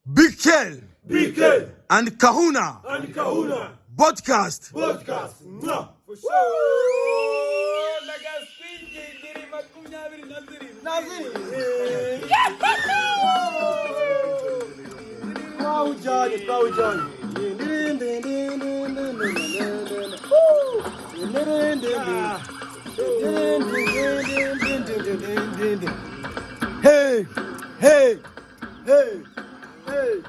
Big Kel Big Ken and Kahuna and Kahuna podcast. podcast. Mwah. For sure. Wow, Johnny, wow, Johnny. Hey, hey, Hey, hey.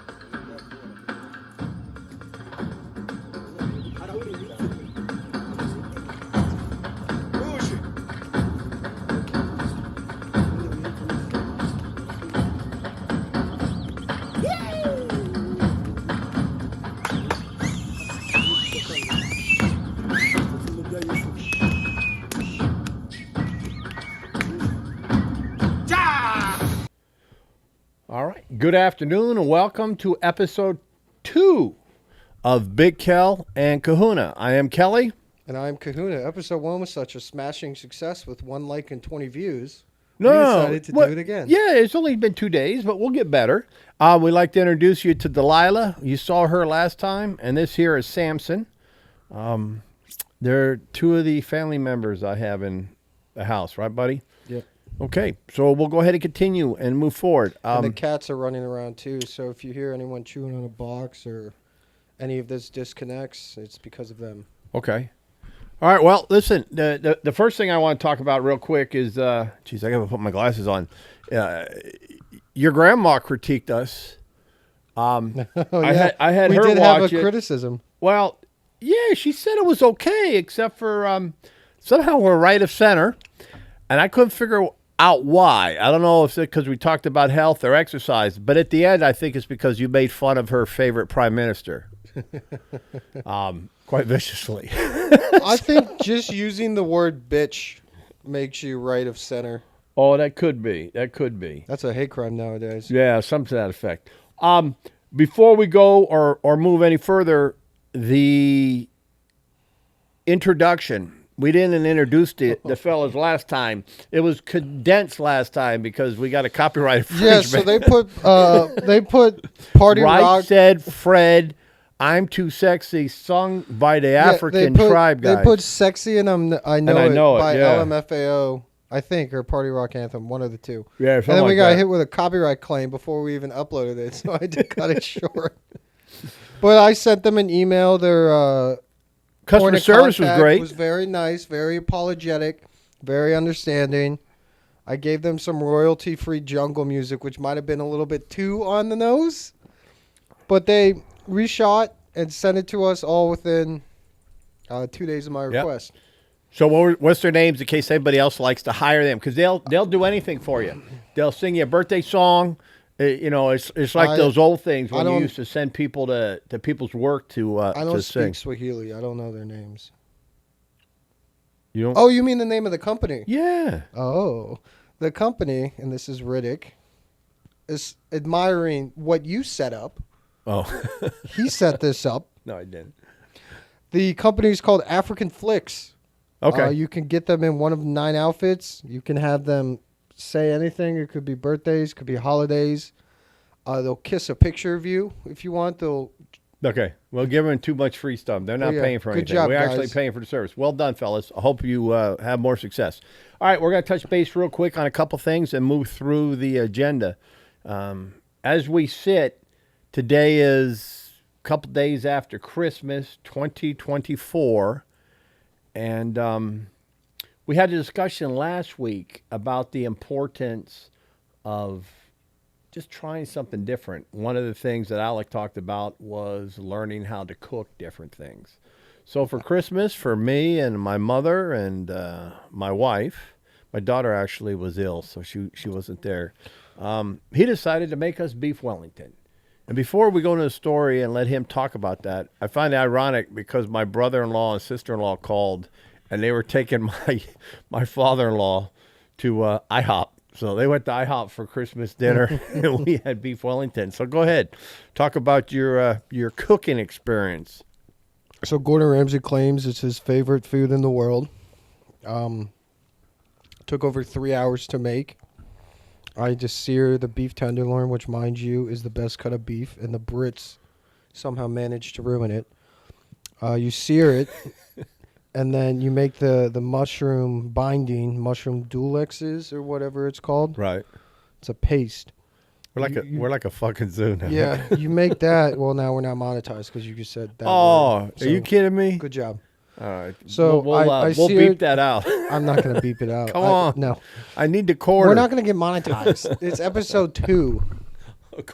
All right. Good afternoon and welcome to episode 2 of Big Kel and Kahuna. I am Kelly. And I'm Kahuna. Episode 1 was such a smashing success with 1 like and 20 views. No, we decided to what- do it again. Yeah, it's only been 2 days, but we'll get better. We'd like to introduce you to Delilah. You saw her last time, and this here is Samson. They're 2 of the family members I have in the house, right, buddy? Yep. Okay, so we'll go ahead and continue and move forward. And the cats are running around too, so if you hear anyone chewing on a box or any of this disconnects, it's because of them. Okay. All right. Well, listen. The first thing I want to talk about real quick is, geez, I got to put my glasses on. Your grandma critiqued us. I had we her did watch have a it. criticism. Well, yeah, she said it was okay, except for somehow we're right of center, and I couldn't figure out why. I don't know if it's because we talked about health or exercise, but at the end, I think it's because you made fun of her favorite prime minister. Quite viciously. I think just using the word bitch makes you right of center. Oh, that could be. That could be. That's a hate crime nowadays. Yeah, something to that effect. Before we go or move any further, the introduction. We didn't introduce the fellas last time. It was condensed last time because we got a copyright infringement. Yeah, so they put Party Right Rock. said Fred, I'm Too Sexy, sung by the African tribe guys. They put "Sexy" and I know Know it by it, yeah. LMFAO, I think, or Party Rock Anthem, one of the two. Yeah, and something then we like got that. hit with a copyright claim before we even uploaded it, so I had to cut it short. But I sent them an email. Their Customer point of service was contact great. was very nice, very apologetic, very understanding. I gave them some royalty-free jungle music, which might have been a little bit too on the nose, but they reshot and sent it to us all within 2 days of my request. So what's their names in case anybody else likes to hire them? Because they'll do anything for you. They'll sing you a birthday song. It's like those old things when you used to send people to people's work to I don't to sing. speak Swahili. I don't know their names. You don't? Oh, you mean the name of the company? Yeah. Oh, the company, and this is Riddick, is admiring what you set up. Oh. He set this up. No, I didn't. The company is called African Flicks. Okay. You can get them in one of 9 outfits. You can have them say anything. It could be birthdays, could be holidays. They'll kiss a picture of you if you want. They'll. Okay. Well, give them too much free stuff. They're not Yeah. paying for Good anything. job, We're actually guys. paying for the service. Well done, fellas. I hope you have more success. All right, we're going to touch base real quick on a couple things and move through the agenda. As we sit, today is a couple days after Christmas, 2024, and we had a discussion last week about the importance of just trying something different. One of the things that Alec talked about was learning how to cook different things. So for Christmas, for me and my mother and my wife, my daughter actually was ill, so she wasn't there. He decided to make us beef Wellington. And before we go into the story and let him talk about that, I find it ironic because my brother-in-law and sister-in-law called, and they were taking my father-in-law to IHOP. So they went to IHOP for Christmas dinner, and we had beef Wellington. So go ahead, talk about your cooking experience. So Gordon Ramsay claims it's his favorite food in the world. Took over 3 hours to make. I just sear the beef tenderloin, which, mind you, is the best cut of beef, and the Brits somehow managed to ruin it. You sear it, and then you make the mushroom binding, mushroom Dulexes or whatever it's called. Right. It's a paste. We're like a fucking zoo now. Yeah, you make that. Well, now we're not monetized because you just said that. Oh, word. are you kidding me? Good job. All right. So we'll seared- beep that out. I'm not going to beep it out. Come on. No. I need the quarter. We're not going to get monetized. It's episode 2.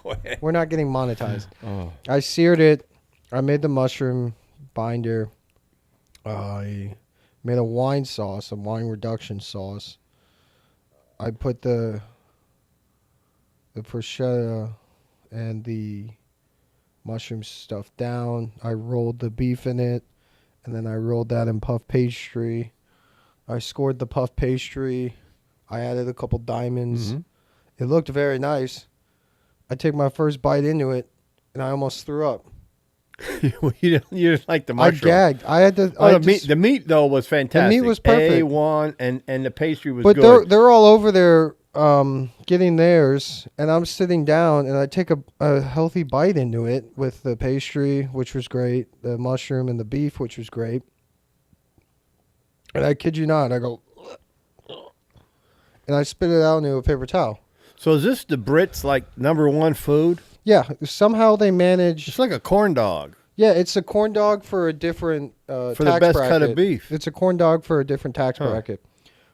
Go ahead. We're not getting monetized. Oh. I seared it. I made the mushroom binder. I made a wine sauce, a wine reduction sauce. I put the prosciutto and the mushroom stuff down. I rolled the beef in it, and then I rolled that in puff pastry. I scored the puff pastry. I added a couple diamonds. Mm-hmm. It looked very nice. I take my first bite into it, and I almost threw up. you didn't like the mushroom. I gagged. I had to. Oh, the meat though was fantastic. The meat was perfect. A1, and the pastry was But good. they're all over there getting theirs, and I'm sitting down, and I take a healthy bite into it with the pastry, which was great, the mushroom and the beef, which was great. And I kid you not, I go, and I spit it out into a paper towel. So is this the Brits like #1 food? Yeah, somehow they managed. It's like a corn dog. Yeah, it's a corn dog for a different For tax the best bracket. cut of beef. It's a corn dog for a different tax Huh. bracket.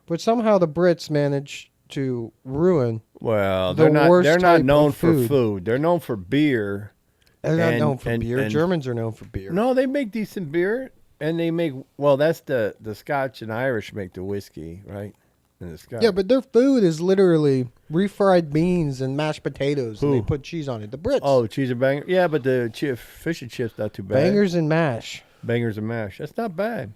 But somehow the Brits managed to ruin. Well, The they're not. worst They're type not of known for food. food. They're known for beer. They're not And- known for and- beer. and- Germans are known for beer. No, they make decent beer, and they make that's the Scotch and Irish make the whiskey, right? And the Scotch. Yeah, but their food is literally refried beans and mashed potatoes, and they Who? put cheese on it. The Brits. Oh, cheese and banger. Yeah, but the fish and chips not too bad. Bangers and mash. Bangers and mash. That's not bad.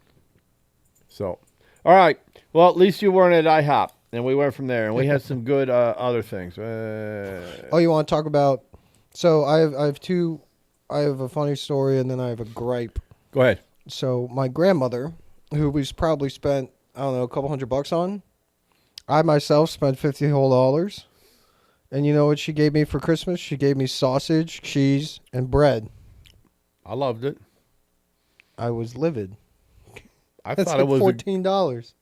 So, all right. Well, at least you weren't at IHOP, and we went from there, and we had some good other things. Oh, you want to talk about? So I have two. I have a funny story, and then I have a gripe. Go ahead. So my grandmother, who we've probably spent, I don't know, a couple $100 on. I myself spent $50 whole. And you know what she gave me for Christmas? She gave me sausage, cheese, and bread. I loved it. I was livid. I That's thought like it was $14.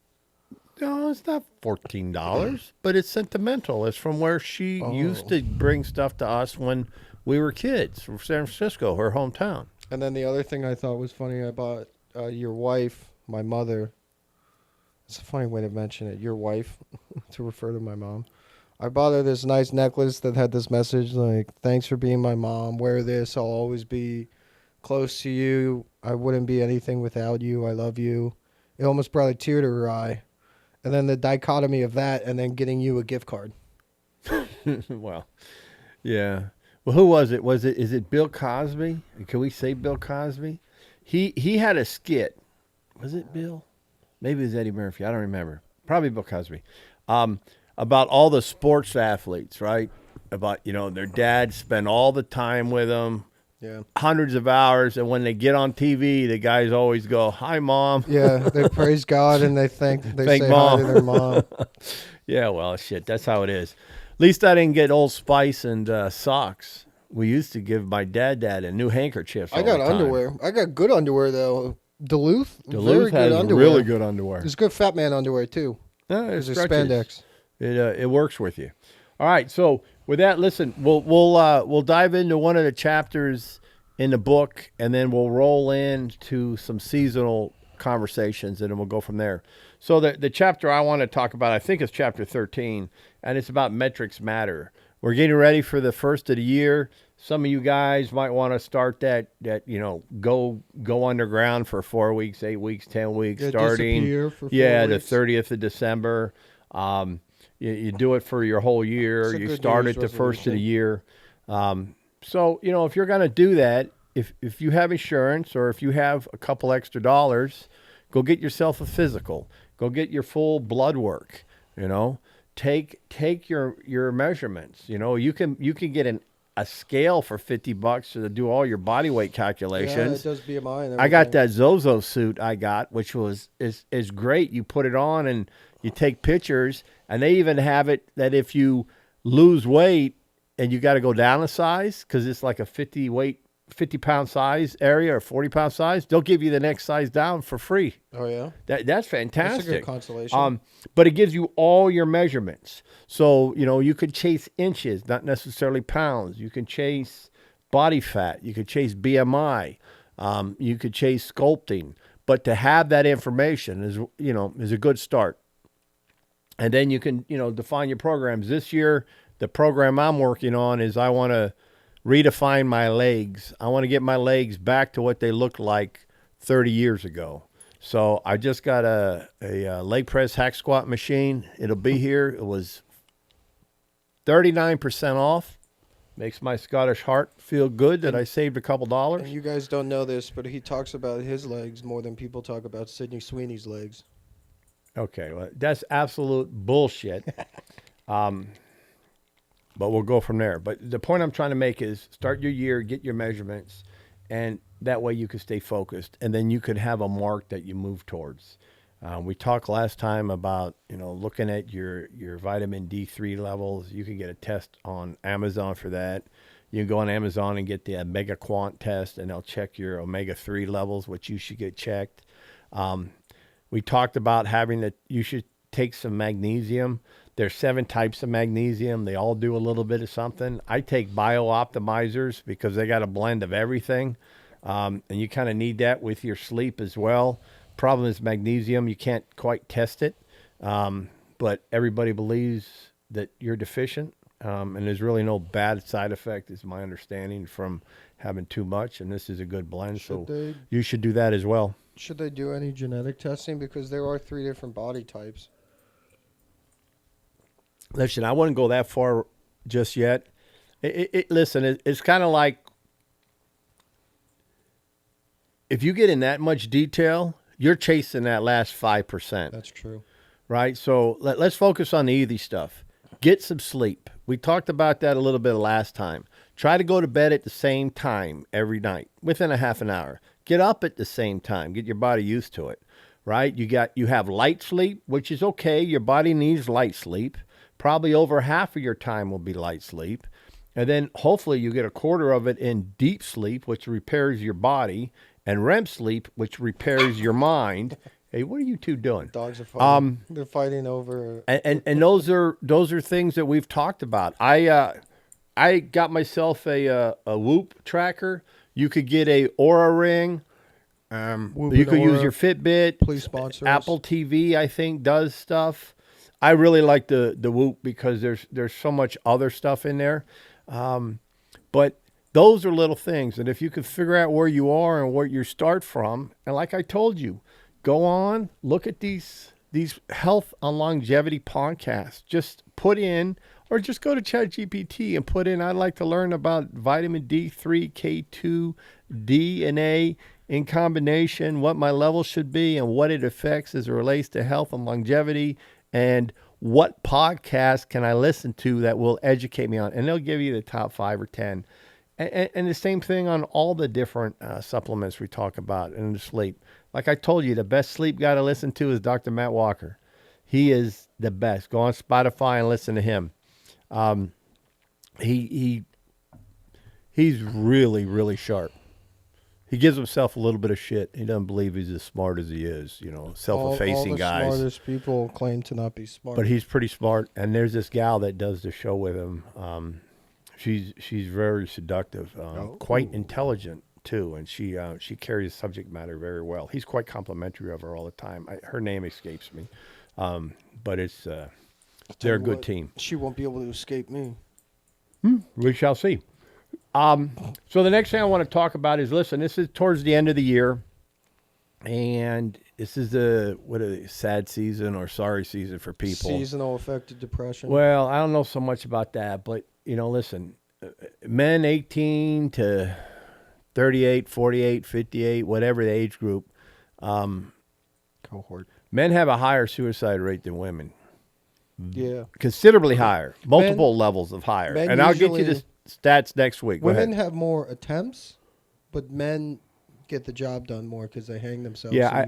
No, it's not $14, but it's sentimental. It's from where she Oh. used to bring stuff to us when we were kids from San Francisco, her hometown. And then the other thing I thought was funny, I bought your wife, my mother. It's a funny way to mention it. Your wife, to refer to my mom. I bought her this nice necklace that had this message like, "Thanks for being my mom. Wear this. I'll always be close to you. I wouldn't be anything without you. I love you." It almost brought a tear to her eye. And then the dichotomy of that and then getting you a gift card. Well, yeah. Well, who was it? Is it Bill Cosby? Can we say Bill Cosby? He had a skit. Was it Bill? Maybe it was Eddie Murphy. I don't remember. Probably Bill Cosby. About all the sports athletes, right? About, their dads spend all the time with them, Yeah. hundreds of hours, and when they get on TV, the guys always go, "Hi, Mom." Yeah, they praise God and they Thank say Mom. hi to their mom. Yeah, well, shit, that's how it is. At least I didn't get Old Spice and socks. We used to give my dad that and new handkerchiefs. I all got the time. underwear. I got good underwear though. Duluth Duluth very has good underwear. really good underwear. There's good fat man underwear too. No, it There's stretches. spandex. It works with you. All right, so with that, listen, we'll dive into one of the chapters in the book, and then we'll roll into some seasonal conversations, and then we'll go from there. So the chapter I want to talk about, I think, is chapter 13, and it's about metrics matter. We're getting ready for the first of the year. Some of you guys might want to start that go underground for 4 weeks, 8 weeks, 10 weeks, Yeah, starting disappear for 4 the weeks. 30th of December. You do it for your whole year. It's a You good start New it the Year's first of the resolution. year. So if you're going to do that, if you have insurance or if you have a couple extra dollars, go get yourself a physical. Go get your full blood work. Take your measurements. You can get a scale for $50 to do all your body weight Yeah, calculations. it does BMI and I got everything. that Zozo suit I got, which is great. You put it on and you take pictures, and they even have it that if you lose weight and you got to go down a size because it's like a 50-pound size area or 40-pound size, they'll give you the next size down for free. Oh yeah, That's fantastic. that's a good consolation. But it gives you all your measurements. So, you could chase inches, not necessarily pounds. You can chase body fat. You could chase BMI. You could chase sculpting. But to have that information is a good start. And then you can, define your programs. This year, the program I'm working on is I want to redefine my legs. I want to get my legs back to what they looked like 30 years ago. So I just got a leg press hack squat machine. It'll be here. It was 39% off. Makes my Scottish heart feel good that I saved a couple dollars. And you guys don't know this, but he talks about his legs more than people talk about Sydney Sweeney's legs. Okay, well, that's absolute bullshit. But we'll go from there. But the point I'm trying to make is start your year, get your measurements, and that way you can stay focused. And then you could have a mark that you move towards. We talked last time about, looking at your vitamin D3 levels. You can get a test on Amazon for that. You can go on Amazon and get the Omega Quant test, and they'll check your omega-3 levels, which you should get checked. We talked about you should take some magnesium. There's 7 types of magnesium. They all do a little bit of something. I take bio-optimizers because they got a blend of everything. And you kind of need that with your sleep as well. Problem is magnesium, you can't quite test it. But everybody believes that you're deficient. And there's really no bad side effect, is my understanding, from having too much. And this is a good blend. You should do that as well. Should they do any genetic testing? Because there are 3 different body types. Listen, I wouldn't go that far just yet. Listen, it's kind of like if you get in that much detail, you're chasing that last 5%. That's true. Right? So let's focus on the easy stuff. Get some sleep. We talked about that a little bit last time. Try to go to bed at the same time every night, within a half an hour. Get up at the same time. Get your body used to it. Right? You have light sleep, which is okay. Your body needs light sleep. Probably over half of your time will be light sleep. And then hopefully you get a quarter of it in deep sleep, which repairs your body, and REM sleep, which repairs your mind. Hey, what are you two doing? Dogs are fighting. They're fighting over. And those are things that we've talked about. I got myself a Whoop tracker. You could get a Aura ring. You could use your Fitbit. Please sponsor Apple us. TV, I think, does stuff. I really like the Whoop because there's so much other stuff in there. But those are little things. And if you can figure out where you are and where you start from, and like I told you, go on, look at these health and longevity podcasts. Just put in, or just go to ChatGPT and put in, I'd like to learn about vitamin D3, K2, D, and A in combination, what my level should be and what it affects as it relates to health and longevity. And what podcast can I listen to that will educate me on? And they'll give you the top 5 or 10. And the same thing on all the different supplements we talk about in the sleep. Like I told you, the best sleep guy to listen to is Dr. Matt Walker. He is the best. Go on Spotify and listen to him. He's really, really sharp. He gives himself a little bit of shit. He doesn't believe he's as smart as he is, self-effacing guys. All the smartest people claim to not be smart. But he's pretty smart. And there's this gal that does the show with him. She's very seductive, quite intelligent too, and she carries subject matter very well. He's quite complimentary of her all the time. Her name escapes me, but they're a good team. She won't be able to escape me. We shall see. So the next thing I want to talk about is, listen, this is towards the end of the year, and this is sad season or sorry season for people. Seasonal affected depression. Well, I don't know so much about that, but, listen, men 18 to 38, 48, 58, whatever the age group, cohort. Men have a higher suicide rate than women. Yeah. Considerably higher. Multiple levels of higher. And I'll get you the stats next week. Women have more attempts, but men get the job done more because they hang themselves. Yeah,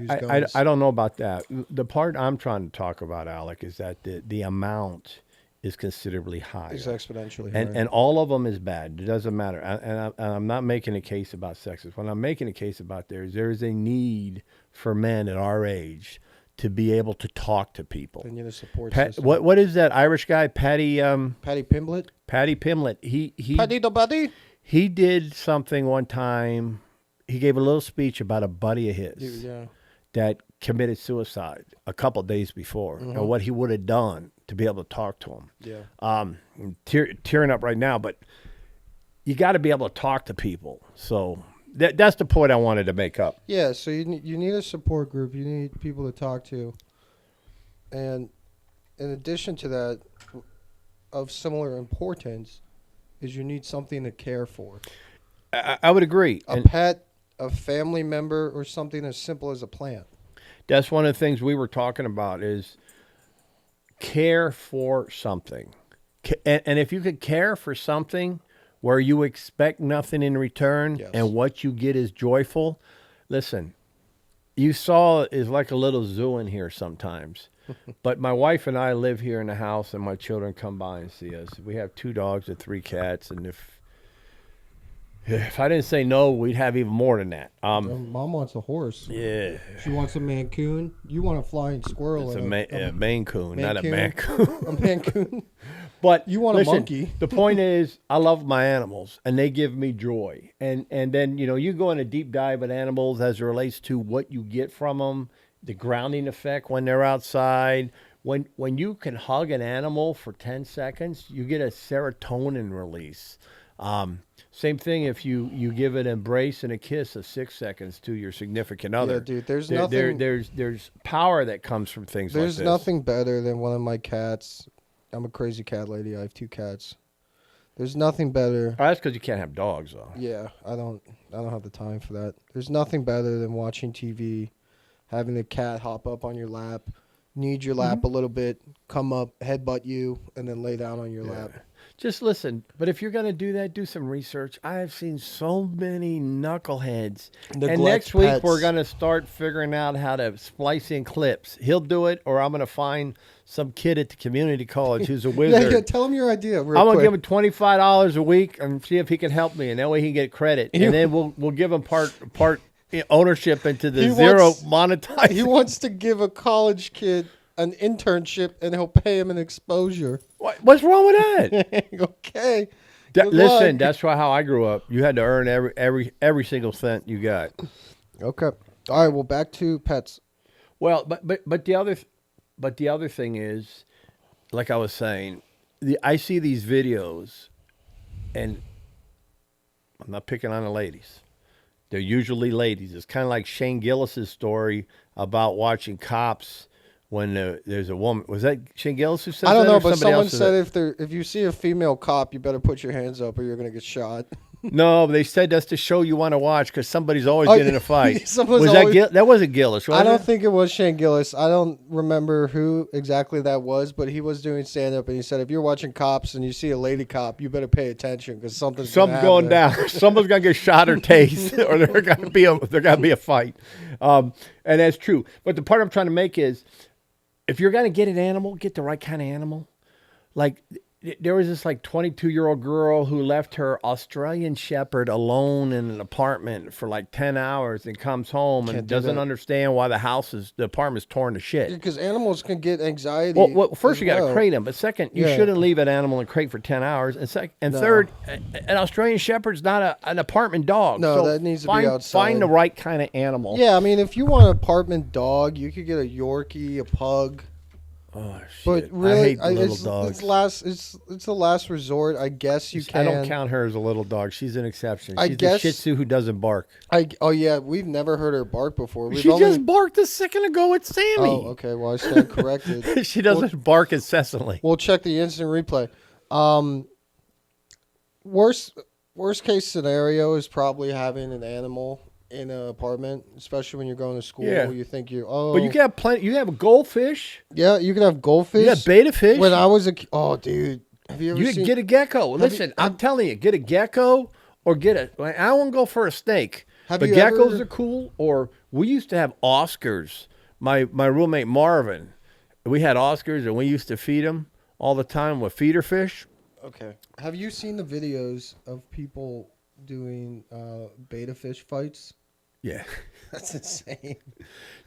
I don't know about that. The part I'm trying to talk about, Alec, is that the amount is considerably higher. It's exponentially And higher. and all of them is bad. It doesn't matter. And I'm not making a case about sexism. What I'm making a case about there is a need for men at our age to be able to talk to people. They need a support Pat, system. what is that Irish guy? Patty Pimblett? Patty Pimblett. Paddy the buddy? He did something one time. He gave a little speech about a buddy of his Yeah. that committed suicide a couple days before, and what he would have done to be able to talk to him. Yeah. I'm tearing up right now, but you got to be able to talk to people. So that's the point I wanted to make up. Yeah, so you need a support group. You need people to talk to. And in addition to that, of similar importance, is you need something to care for. I would agree. A And pet, a family member, or something as simple as a plant. that's one of the things we were talking about is care for something. And if you could care for something where you expect nothing in return Yes. and what you get is joyful, listen, you saw is like a little zoo in here sometimes. But my wife and I live here in the house, and my children come by and see us. We have 2 dogs and 3 cats, and if I didn't say no, we'd have even more than that. Mom wants a horse. Yeah, She wants a Mancoon. You want a flying squirrel. it's a and Maine Coon, not a Mancoon. Mancoon. a Mancoon. But You want a listen, monkey. The point is, I love my animals, and they give me joy. And then you go in a deep dive at animals as it relates to what you get from them, the grounding effect when they're outside. When you can hug an animal for 10 seconds, you get a serotonin release. Same thing if you give an embrace and a kiss of 6 seconds to your significant other. Yeah, dude, there's There- nothing. there's power that comes from things like There's this. nothing better than one of my cats. I'm a crazy cat lady. I have 2 cats. There's nothing better. Oh, that's because you can't have dogs, though. Yeah, I don't have the time for that. There's nothing better than watching TV, having the cat hop up on your lap, knead your lap a little bit, come up, headbutt you, and then lay down on your lap. Just listen. But if you're going to do that, do some research. I have seen so many knuckleheads. And Neglect next week, pets. we're going to start figuring out how to splice in clips. He'll do it, or I'm going to find some kid at the community college who's a wizard. Yeah, tell him your idea. Real I'm going to quick. give him $25 a week and see if he can help me. And that way he can get credit. And then we'll give him part ownership into the He zero wants- monetized. He wants to give a college kid an internship, and he'll pay him an exposure. What's wrong with that? Okay. That- Good listen, luck. that's how I grew up. You had to earn every single cent you got. Okay. All right. Well, back to pets. Well, but the other thing is, like I was saying, I see these videos, and I'm not picking on the ladies. They're usually ladies. It's kind of like Shane Gillis's story about watching cops when there's a woman. Was that Shane Gillis who said I don't that, know, or but somebody someone else said if you see a female cop, you better put your hands up or you're gonna get shot. No, they said that's the show you want to watch because somebody's always Oh, getting in a fight. someone's Was always- that wasn't Gillis, was I don't it? think it was Shane Gillis. I don't remember who exactly that was, but he was doing stand up and he said if you're watching cops and you see a lady cop, you better pay attention because something's Something's gonna going happen. down. Someone's gonna get shot or tased, or there's gonna be a fight. And that's true. But the part I'm trying to make is, if you're gonna get an animal, get the right kind of animal. Like there was this 22-year-old girl who left her Australian Shepherd alone in an apartment for 10 hours and comes home Can't and do doesn't that. understand why the apartment's torn to shit. Because animals can get anxiety. Well, first as you got to well. crate them, but second, you Yeah. shouldn't leave an animal in a crate for 10 hours. And No. third, an Australian Shepherd's not an apartment dog. No, So that needs to be find, outside. Find the right kind of animal. Yeah, I mean, if you want an apartment dog, you could get a Yorkie, a pug. Oh shit! But really, I hate little it's dogs. it's the last resort. I guess you can. I don't count her as a little dog. She's an exception. I She's a guess- Shih Tzu who doesn't bark. Oh yeah, we've never heard her bark before. We've She only, just barked a second ago at Sammy. Oh, okay. Well, I stand corrected. She doesn't bark incessantly. We'll check the instant replay. Worst case scenario is probably having an animal in an apartment, especially when you're going to school. Yeah. You think But you can have plenty. You can have a goldfish. yeah, you can have goldfish. You have beta fish. When I was dude, have you ever You seen? can get a gecko. Listen, I'm telling you, get a gecko or get a. I won't go for a snake. Have But you geckos ever- are cool. Or we used to have Oscars. My roommate Marvin, we had Oscars and we used to feed them. all the time with feeder fish. Okay. Have you seen the videos of people doing beta fish fights? Yeah. That's insane.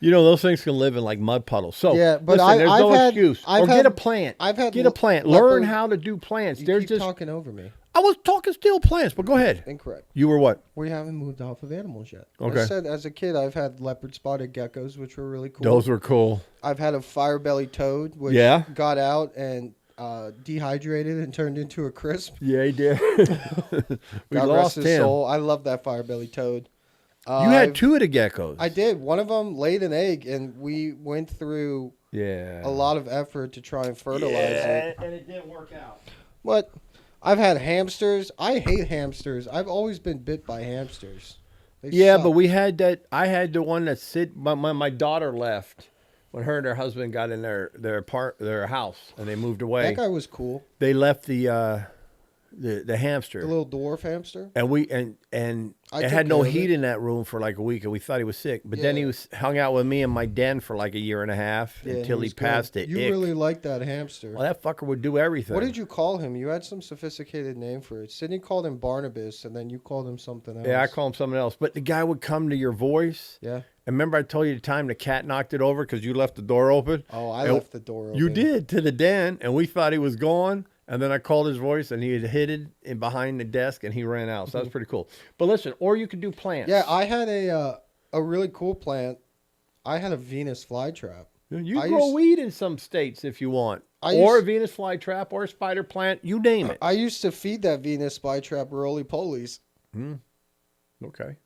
You know, those things can live in like mud puddles. So, Yeah, but listen, there's I've no had- excuse. I've Or get had- a plant. I've had Get a plant. leopard- Learn how to do plants. You There's keep just. talking over me. I was talking still plants, but go ahead. Incorrect. You were what? We haven't moved off of animals yet. Okay. I said as a kid, I've had leopard-spotted geckos, which were really cool. Those were cool. I've had a fire-bellied toad, which Yeah? got out and dehydrated and turned into a crisp. Yeah, he did. We God lost rest his him. soul. I love that fire-bellied toad. You had two of the geckos. I did. One of them laid an egg, and we went through Yeah. a lot of effort to try and fertilize it. and it didn't work out. But I've had hamsters. I hate hamsters. I've always been bit by hamsters. They Yeah, suck. but we had that. I had the one that my daughter left when her and her husband got in their house and they moved away. That guy was cool. They left the hamster. The little dwarf hamster. And I it took had no care of heat it. in that room for like a week, and we thought he was sick. But then he Yeah. hung out with me in my den for like a year and a half Yeah, until he was good. passed it. You Ick. really liked that hamster. Well, that fucker would do everything. What did you call him? You had some sophisticated name for it. Sydney called him Barnabas, and then you called him something else. Yeah, I call him something else. But the guy would come to your voice. Yeah. And remember, I told you the time the cat knocked it over because you left the door open. Oh, I And left the door open. You did to the den, and we thought he was gone. And then I called his voice, and he had hidden in behind the desk, and he ran out. So that was pretty cool. But listen, or you could do plants. Yeah, I had a really cool plant. I had a Venus flytrap. You I grow used- weed in some states if you want, I or used- a Venus flytrap, or a spider plant. You name it. I used to feed that Venus flytrap roly-polies. Okay.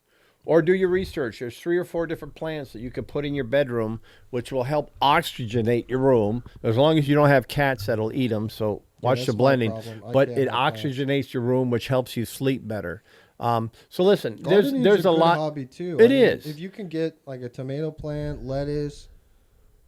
Or do your research. There's 3 or 4 different plants that you could put in your bedroom, which will help oxygenate your room, as long as you don't have cats that'll eat them. So watch that's the my blending. problem. I But can't it have plants. oxygenates your room, which helps you sleep better. So listen, Gardening's there's a good lot. hobby too. It is. If you can get like a tomato plant, lettuce,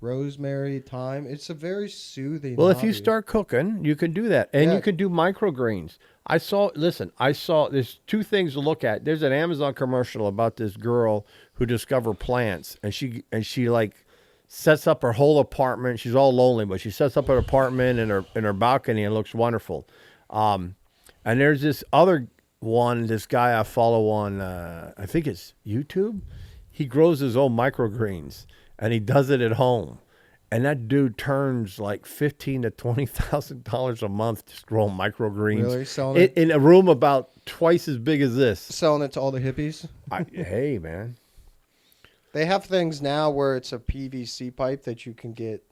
rosemary, thyme, it's a very soothing. Well, if you hobby. start cooking, you can do that. And Yeah. you can do microgreens. There's 2 things to look at. There's an Amazon commercial about this girl who discovered plants, and she like sets up her whole apartment. She's all lonely, but she sets up her apartment in her balcony and it looks wonderful. And there's this other one, this guy I follow on, I think it's YouTube. He grows his own microgreens and he does it at home. And that dude turns like $15,000 to $20,000 a month just growing microgreens. Really? Selling it? In a room about twice as big as this. selling it to all the hippies. Hey, man. They have things now where it's a PVC pipe that you can get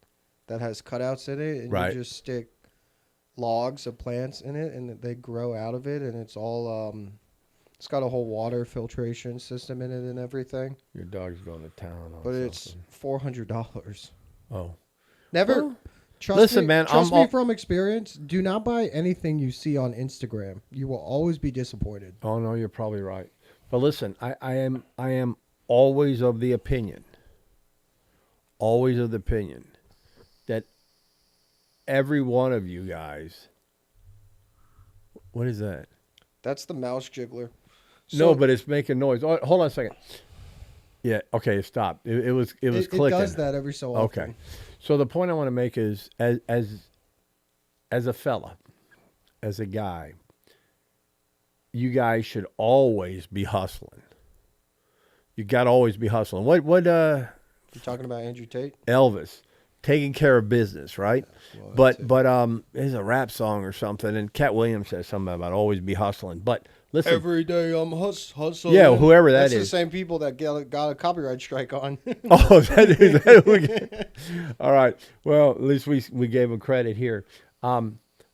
that has cutouts in it, and Right. you just stick logs of plants in it, and they grow out of it, and it's all it's got a whole water filtration system in it and everything. Your dog's going to town on But it's something. $400. Oh. Never. Well, Trust listen, me, man, Trust I'm me all- from experience. Do not buy anything you see on Instagram. You will always be disappointed. Oh no, you're probably right. But listen, I am always of the opinion that every one of you guys. What is that? That's the mouse jiggler. No, but it's making noise. Oh, hold on a second. Yeah. Okay. It stopped. It was it clicking. does that every so often. Okay. So the point I want to make is, as a fella, as a guy, you guys should always be hustling. You got to always be hustling. What You're talking about Andrew Tate? Elvis, taking care of business, right? Well, that's but there's a rap song or something, and Cat Williams says something about always be hustling. But listen, Every day I'm hustling. Yeah, whoever that That's is. the same people that got a copyright strike on. oh, that. All right. Well, at least we gave him credit here.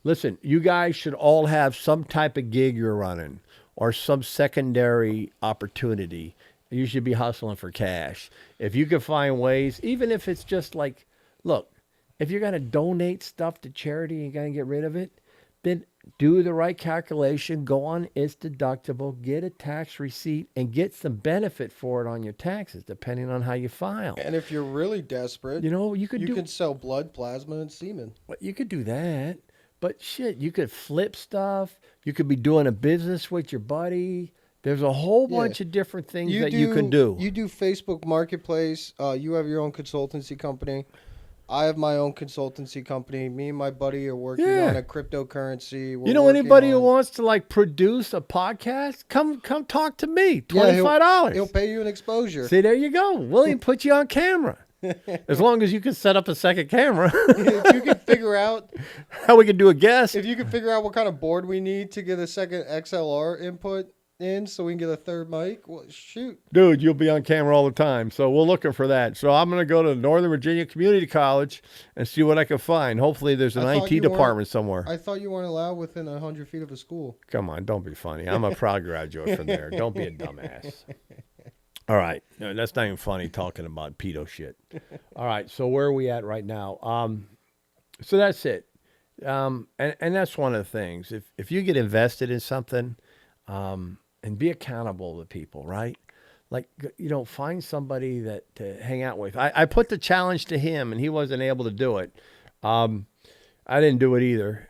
Listen, you guys should all have some type of gig you're running or some secondary opportunity. You should be hustling for cash. If you can find ways, even if it's just like, look, if you're going to donate stuff to charity and you're going to get rid of it, then do the right calculation, go on its deductible, get a tax receipt, and get some benefit for it on your taxes, depending on how you file. And if you're really desperate, You could you can sell blood, plasma, and semen. you could do that. But shit, you could flip stuff. You could be doing a business with your buddy. There's a whole Yeah. bunch of different things that you can do. You do Facebook Marketplace. You have your own consultancy company. I have my own consultancy company. Me and my buddy are working Yeah. on a cryptocurrency. We're You know working anybody who on- wants to like produce a podcast? Come talk to me. Yeah, he'll- $25. He'll pay you an exposure. See, there you go. We'll even put you on camera. As long as you can set up a second camera. If you can figure out How we can do a guest. If you can figure out what kind of board we need to get a second XLR input in so we can get a third mic, well, shoot. Dude, you'll be on camera all the time. So we're looking for that. So I'm going to go to Northern Virginia Community College and see what I can find. Hopefully there's an I thought IT you weren't- department somewhere. I thought you weren't allowed within 100 feet of a school. Come on, don't be funny. I'm a proud graduate from there. Don't be a dumbass. All right. No, that's not even funny talking about pedo shit. All right. So where are we at right now? So that's it. And that's one of the things. If you get invested in something, and be accountable to people, right? Like, find somebody that to hang out with. I put the challenge to him, and he wasn't able to do it. I didn't do it either,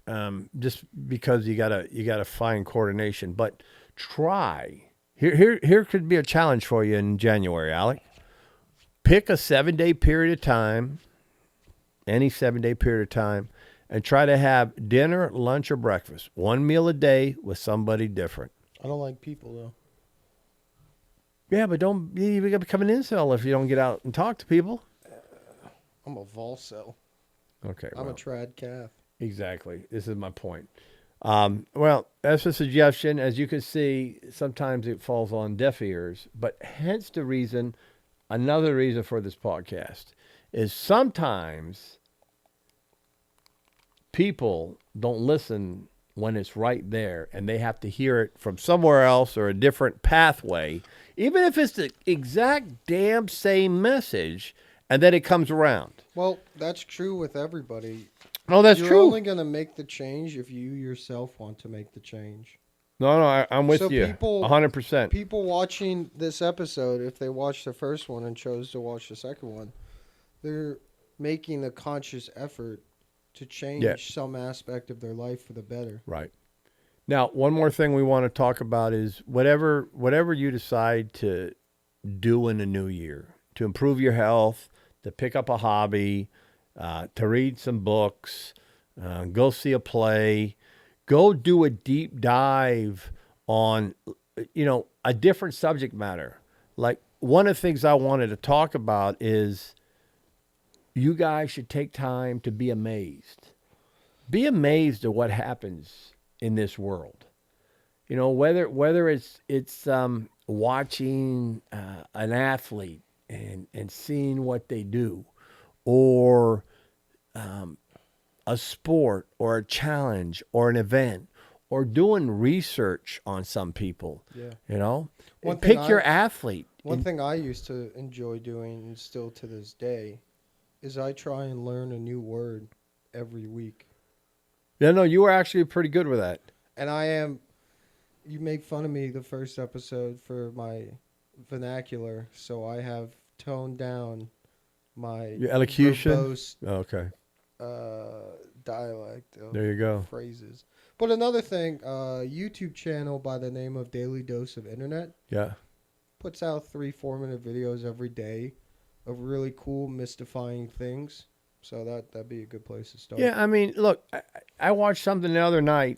just because you gotta find coordination. But try. Here could be a challenge for you in January, Alec. Pick a 7-day period of time, any 7-day period of time, and try to have dinner, lunch, or breakfast, one meal a day with somebody different. I don't like people, though. Yeah, but you become an incel if you don't get out and talk to people. I'm a Volcel. Okay. I'm well, a trad calf. exactly. This is my point. Well, that's a suggestion. As you can see, sometimes it falls on deaf ears, but hence the reason, another reason for this podcast is sometimes people don't listen when it's right there and they have to hear it from somewhere else or a different pathway, even if it's the exact damn same message, and then it comes around. Well, that's true with everybody. No, that's You're true. only going to make the change if you yourself want to make the change. No, I'm with So you. people- 100%. People watching this episode, if they watched the first one and chose to watch the second one, they're making a conscious effort to change Yeah. some aspect of their life for the better. Right. Now, one more thing we want to talk about is whatever you decide to do in the new year, to improve your health, to pick up a hobby, to read some books, go see a play, go do a deep dive on, a different subject matter. Like, one of the things I wanted to talk about is you guys should take time to be amazed. Be amazed at what happens in this world. Whether it's watching an athlete and seeing what they do, or a sport or a challenge or an event, or doing research on some people. Yeah. One Pick thing your athlete. One thing I used to enjoy doing, and still to this day, is I try and learn a new word every week. Yeah, no, you were actually pretty good with that. And I am. You made fun of me the first episode for my vernacular, so I have toned down my Your elocution? verbose, Okay, dialect of there you go. phrases. But another thing, YouTube channel by the name of Daily Dose of Internet Yeah. puts out 3-4 minute videos every day of really cool mystifying things. So that'd be a good place to start. Yeah, I mean, look, I watched something the other night.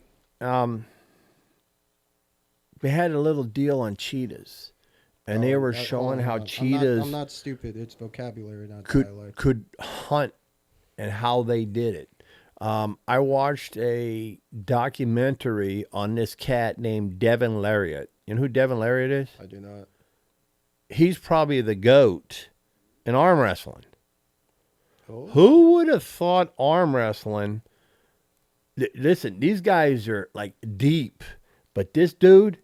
They had a little deal on cheetahs, and they were showing how cheetahs I'm not stupid. It's vocabulary, not dialect. could hunt and how they did it. I watched a documentary on this cat named Devin Lariat. You know who Devin Lariat is? I do not. He's probably the GOAT in arm wrestling. Oh. Who would have thought arm wrestling? Listen, these guys are like deep, but this dude,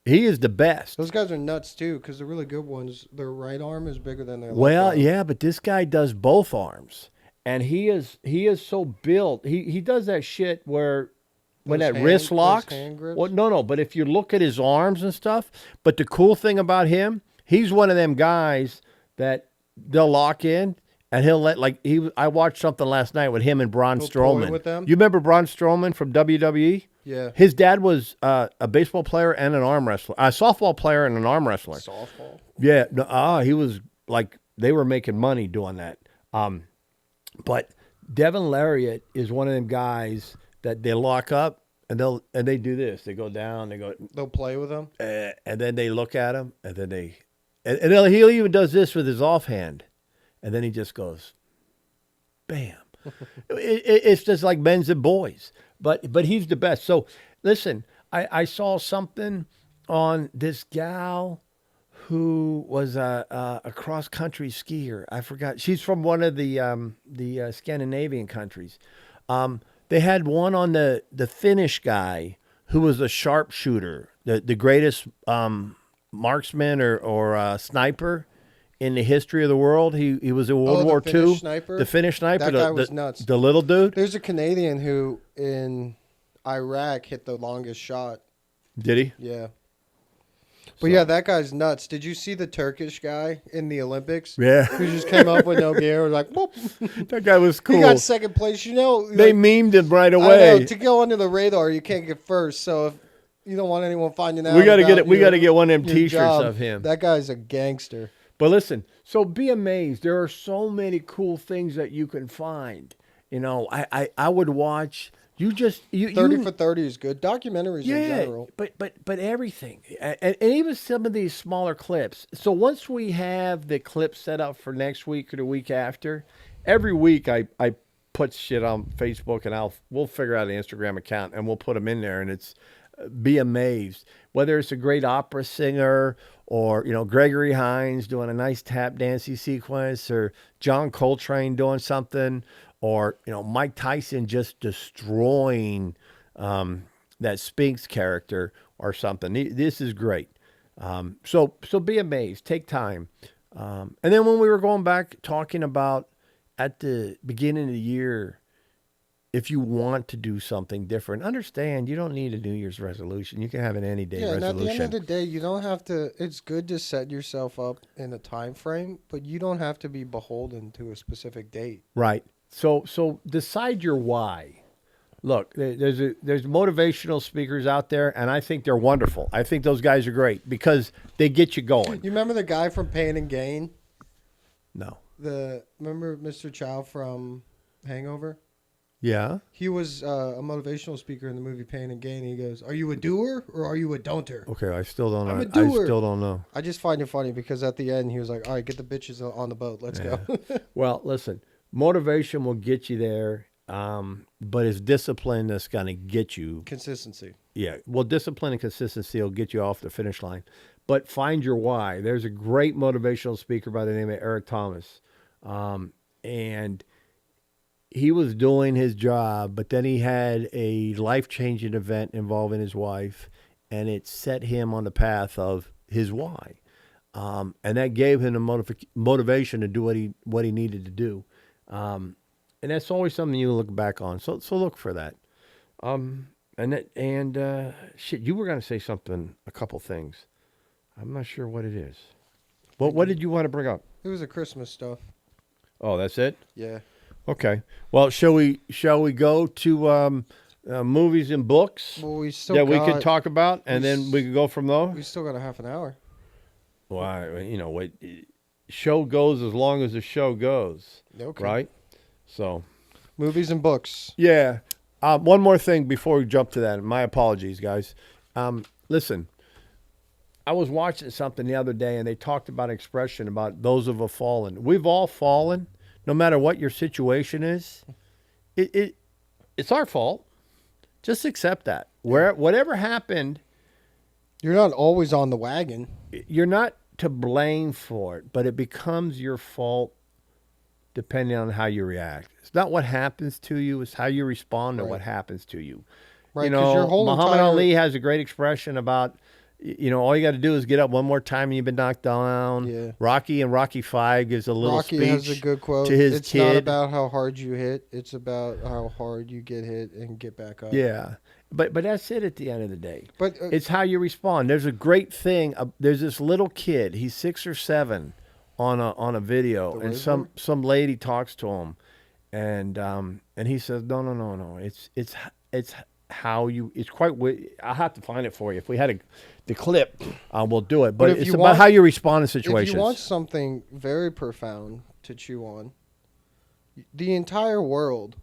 he is the best. Those guys are nuts too, because the really good ones, their right arm is bigger than their left Well, arm. yeah, but this guy does both arms, and he is so built. He does that shit where when Those that wrist those locks. hand grips? Well, no, but if you look at his arms and stuff. But the cool thing about him, he's one of them guys that they'll lock in. And he'll let I watched something last night with him and Braun He'll toy Strowman. with them? You remember Braun Strowman from WWE? Yeah. His dad was a baseball player and an arm wrestler, a softball player and an arm wrestler. Softball. Yeah, no, he was like they were making money doing that. But Devin Lariat is one of them guys that they lock up and they do this. They go down, They'll play with them. and then they look at him, and then he even does this with his offhand, and then he just goes, bam. It's just like men's and boys, but he's the best. So listen, I saw something on this gal who was a cross country skier. I forgot. She's from one of the Scandinavian countries. They had one on the Finnish guy who was a sharpshooter, the greatest marksman or sniper in the history of the world. He was in World War Finnish II. sniper? The Finnish sniper. That guy was nuts. The little dude. There's a Canadian who in Iraq hit the longest shot. Did he? Yeah. But yeah, that guy's nuts. Did you see the Turkish guy in the Olympics? Yeah. Who just came up with no gear? Like, whoop. That guy was cool. He got second place. You know, They like, memed him right I away. know, to go under the radar, you can't get first. So if you don't want anyone finding out, We got to about get it. We your- got to get one of them your T-shirts job, of him. That guy's a gangster. But listen, so be amazed. There are so many cool things that you can find. You know, I would watch. You 30 for 30 is good. Documentaries in general. but everything, and even some of these smaller clips. So once we have the clip set up for next week or the week after, every week I put shit on Facebook, and we'll figure out an Instagram account and we'll put them in there, and it's be amazed. Whether it's a great opera singer or, Gregory Hines doing a nice tap dancing sequence, or John Coltrane doing something, or, Mike Tyson just destroying that Sphinx character or something. This is great. So be amazed. Take time. And then when we were going back talking about at the beginning of the year, if you want to do something different, understand you don't need a New Year's resolution. You can have an any day resolution. And at the end of the day, you don't have to. It's good to set yourself up in a time frame, but you don't have to be beholden to a specific date. Right. So decide your why. Look, there's motivational speakers out there, and I think they're wonderful. I think those guys are great because they get you going. You remember the guy from Pain and Gain? No. Remember Mr. Chow from Hangover? Yeah. He was a motivational speaker in the movie Pain and Gain. He goes, "Are you a doer or are you a don'ter?" Okay, I still don't know. I'm a doer. I still don't know. I just find it funny because at the end he was like, "All right, get the bitches on the boat. Let's go." Well, listen, motivation will get you there, but it's discipline that's going to get you. Consistency. Yeah, well, discipline and consistency will get you off the finish line. But find your why. There's a great motivational speaker by the name of Eric Thomas, and he was doing his job, but then he had a life-changing event involving his wife, and it set him on the path of his why. And that gave him the motivation to do what he needed to do. And that's always something you look back on. So look for that. Shit, you were going to say something, a couple things. I'm not sure what it is. What did you want to bring up? It was the Christmas stuff. Oh, that's it? Yeah. Okay. Well, shall we go to movies and books Well, we still that we could talk about, and then we could go from there? We still got a half an hour. Well, show goes as long as the show goes. Okay. Right? So. Movies and books. Yeah. One more thing before we jump to that. My apologies, guys. Listen, I was watching something the other day, and they talked about an expression about those who have fallen. We've all fallen. No matter what your situation is, it's our fault. Just accept that. Whatever happened, You're not always on the wagon. you're not to blame for it, but it becomes your fault depending on how you react. It's not what happens to you, it's how you respond to Right. what happens to you. Right, 'cause your whole Muhammad entire- Ali has a great expression about, all you got to do is get up one more time and you've been knocked down. Yeah. Rocky and Rocky V gives a little Rocky speech has a good quote. to his it's kid. not about how hard you hit. It's about how hard you get hit and get back up. Yeah. But that's it at the end of the day. But It's how you respond. There's a great thing. There's this little kid. He's 6 or 7 on a video, and some lady talks to him, and he says, no. It's how you. It's quite. I'll have to find it for you. If we had the clip, we'll do it. But if it's you about want- how you respond to if situations. you want something very profound to chew on, The entire world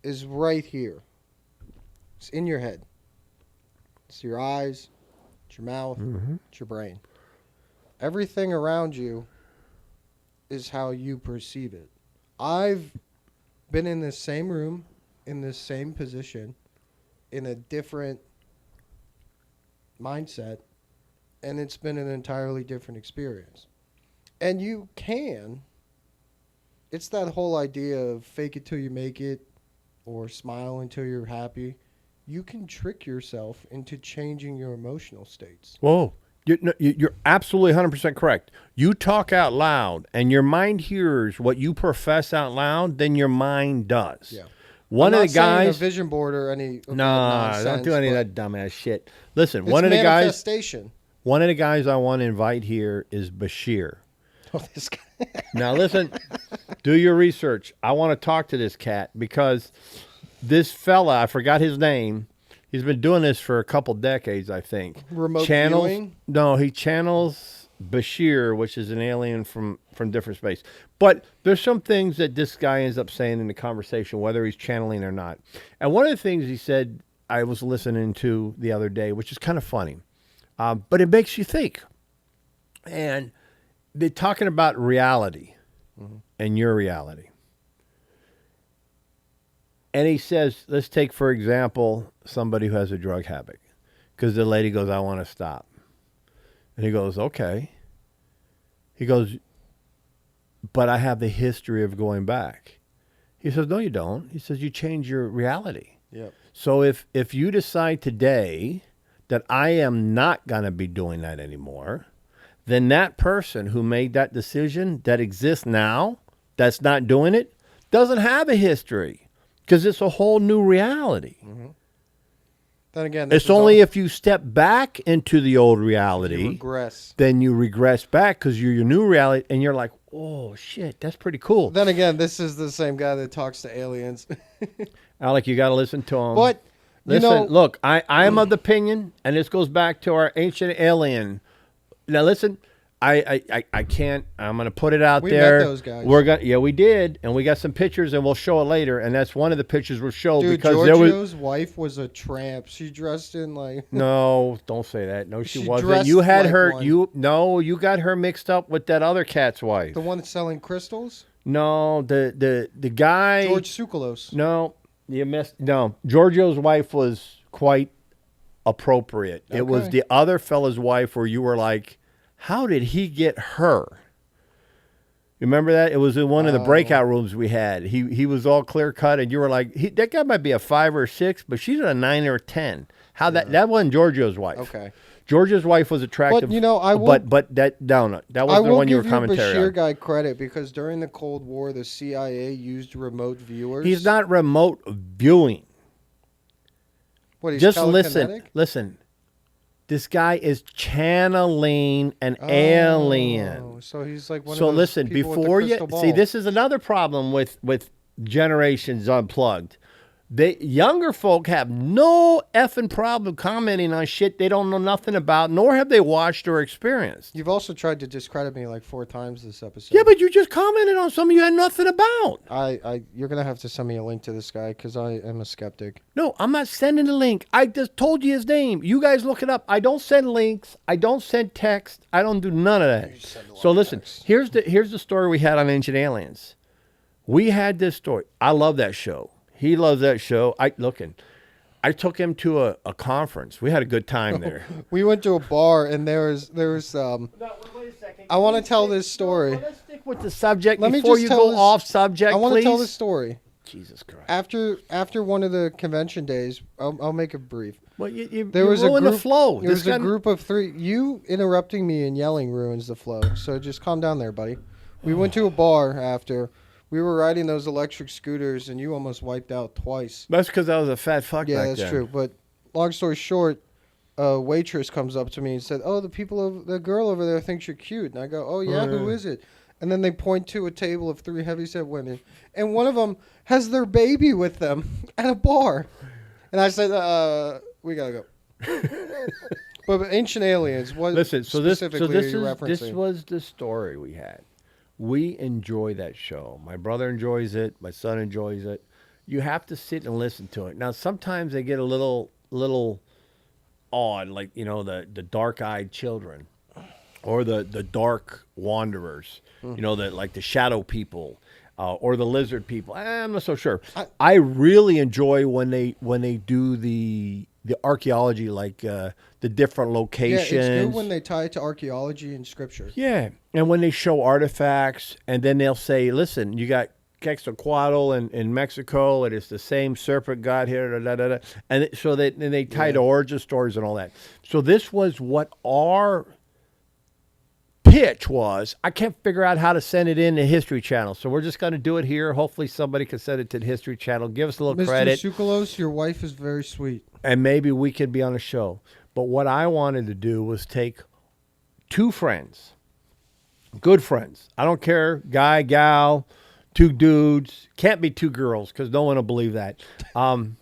is right here. It's in your head. It's your eyes, it's your mouth, it's your brain. Everything around you is how you perceive it. I've been in this same room, in this same position, in a different mindset, and it's been an entirely different experience. And you can, it's that whole idea of fake it till you make it or smile until you're happy. You can trick yourself into changing your emotional states. Whoa. You're absolutely 100% correct. You talk out loud, and your mind hears what you profess out loud, then your mind does. Yeah. One I'm of not the saying guys. a vision board or any. No, don't do any of that dumbass shit. Listen, It's one of the guys. manifestation. One of the guys I want to invite here is Bashir. Oh, this guy. Now listen, do your research. I want to talk to this cat because this fella, I forgot his name. He's been doing this for a couple decades, I think. Remote channels, viewing? No, he channels Bashir, which is an alien from different space. But there's some things that this guy ends up saying in the conversation, whether he's channeling or not. And one of the things he said I was listening to the other day, which is kind of funny, but it makes you think. And they're talking about reality and your reality. And he says, let's take, for example, somebody who has a drug habit. Because the lady goes, I want to stop. And he goes, okay. He goes, but I have the history of going back. He says, no, you don't. He says, you change your reality. Yep. So if you decide today that I am not going to be doing that anymore, then that person who made that decision that exists now, that's not doing it, doesn't have a history. Because it's a whole new reality. Then again, It's only if you step back into the old reality, you regress. then you regress back because you're your new reality, and you're like, oh, shit, that's pretty cool. Then again, this is the same guy that talks to aliens. Alec, you got to listen to him. But, listen, look, I am of the opinion, and this goes back to our ancient alien. Now, listen, I can't. I'm gonna put it out We there. met those guys. Yeah, we did, and we got some pictures, and we'll show it later. And that's one of the pictures we'll show Dude, because there was. Giorgio's wife was a tramp. She dressed in like. No, don't say that. No, she She wasn't. dressed You had like her. one. You got her mixed up with that other cat's wife. The one that's selling crystals? No, the guy. George Tsoukalos. No, you missed. No, Giorgio's wife was quite appropriate. It was Okay. the other fella's wife where you were like, how did he get her? You remember that? It was in one of the breakout rooms we had. He was all clear cut, and you were like, that guy might be a 5 or a 6, but she's a 9 or a 10. How that wasn't Giorgio's wife. Okay. Giorgio's wife was attractive. But, I will. But that no, that I wasn't the will one you were give you commentary Bashir on. guy credit because during the Cold War, the CIA used remote viewers. He's not remote viewing. What, he's Just telekinetic? listen. This guy is channeling an alien. So he's like one So of those listen, people with the before you crystal see, ball. this is another problem with Generations Unplugged. The younger folk have no effing problem commenting on shit they don't know nothing about, nor have they watched or experienced. You've also tried to discredit me like 4 times this episode. Yeah, but you just commented on something you had nothing about. You're gonna have to send me a link to this guy because I am a skeptic. No, I'm not sending a link. I just told you his name. You guys look it up. I don't send links. I don't send text. I don't do none of that. So listen, here's the story we had on Ancient Aliens. We had this story. I love that show. He loves that show. I I took him to a conference. We had a good time there. We went to a bar and there was No, wait a second. I want to tell this story. No, let's stick with the subject Let me before just you tell go this- off subject, I want to please. tell this story. Jesus Christ. After one of the convention days, I'll make it brief. Well, you There was a ruined group. the flow. There was a group of 3. You interrupting me and yelling ruins the flow. So just calm down there, buddy. We went to a bar after. We were riding those electric scooters, and you almost wiped out twice. That's because I was a fat fuck Yeah, back that's then. true. But long story short, a waitress comes up to me and said, "Oh, the girl over there thinks you're cute." And I go, "Oh yeah, who is it?" And then they point to a table of 3 heavyset women, and one of them has their baby with them at a bar. And I said, "We gotta go." But Ancient Aliens, what Listen, so this specifically are you is this referencing? was the story we had. We enjoy that show. My brother enjoys it. My son enjoys it. You have to sit and listen to it. Now, sometimes they get a little odd, like the dark-eyed children, or the dark wanderers. Like the shadow people, or the lizard people. I'm not so sure. I really enjoy when they do the archaeology, like the different locations. Yeah, it's good when they tie it to archaeology and scripture. Yeah, and when they show artifacts, and then they'll say, "Listen, you got Quetzalcoatl in Mexico, and it's the same serpent god here." Da, da, da, da. And so they tie to origin stories and all that. So this was what our pitch was. I can't figure out how to send it in the History Channel, so we're just going to do it here. Hopefully, somebody can send it to the History Channel. Give us a little Mr. credit, Tsoukalos, your wife is very sweet. and maybe we could be on a show. But what I wanted to do was take two friends, good friends. I don't care, guy, gal, two dudes. Can't be two girls because no one will believe that.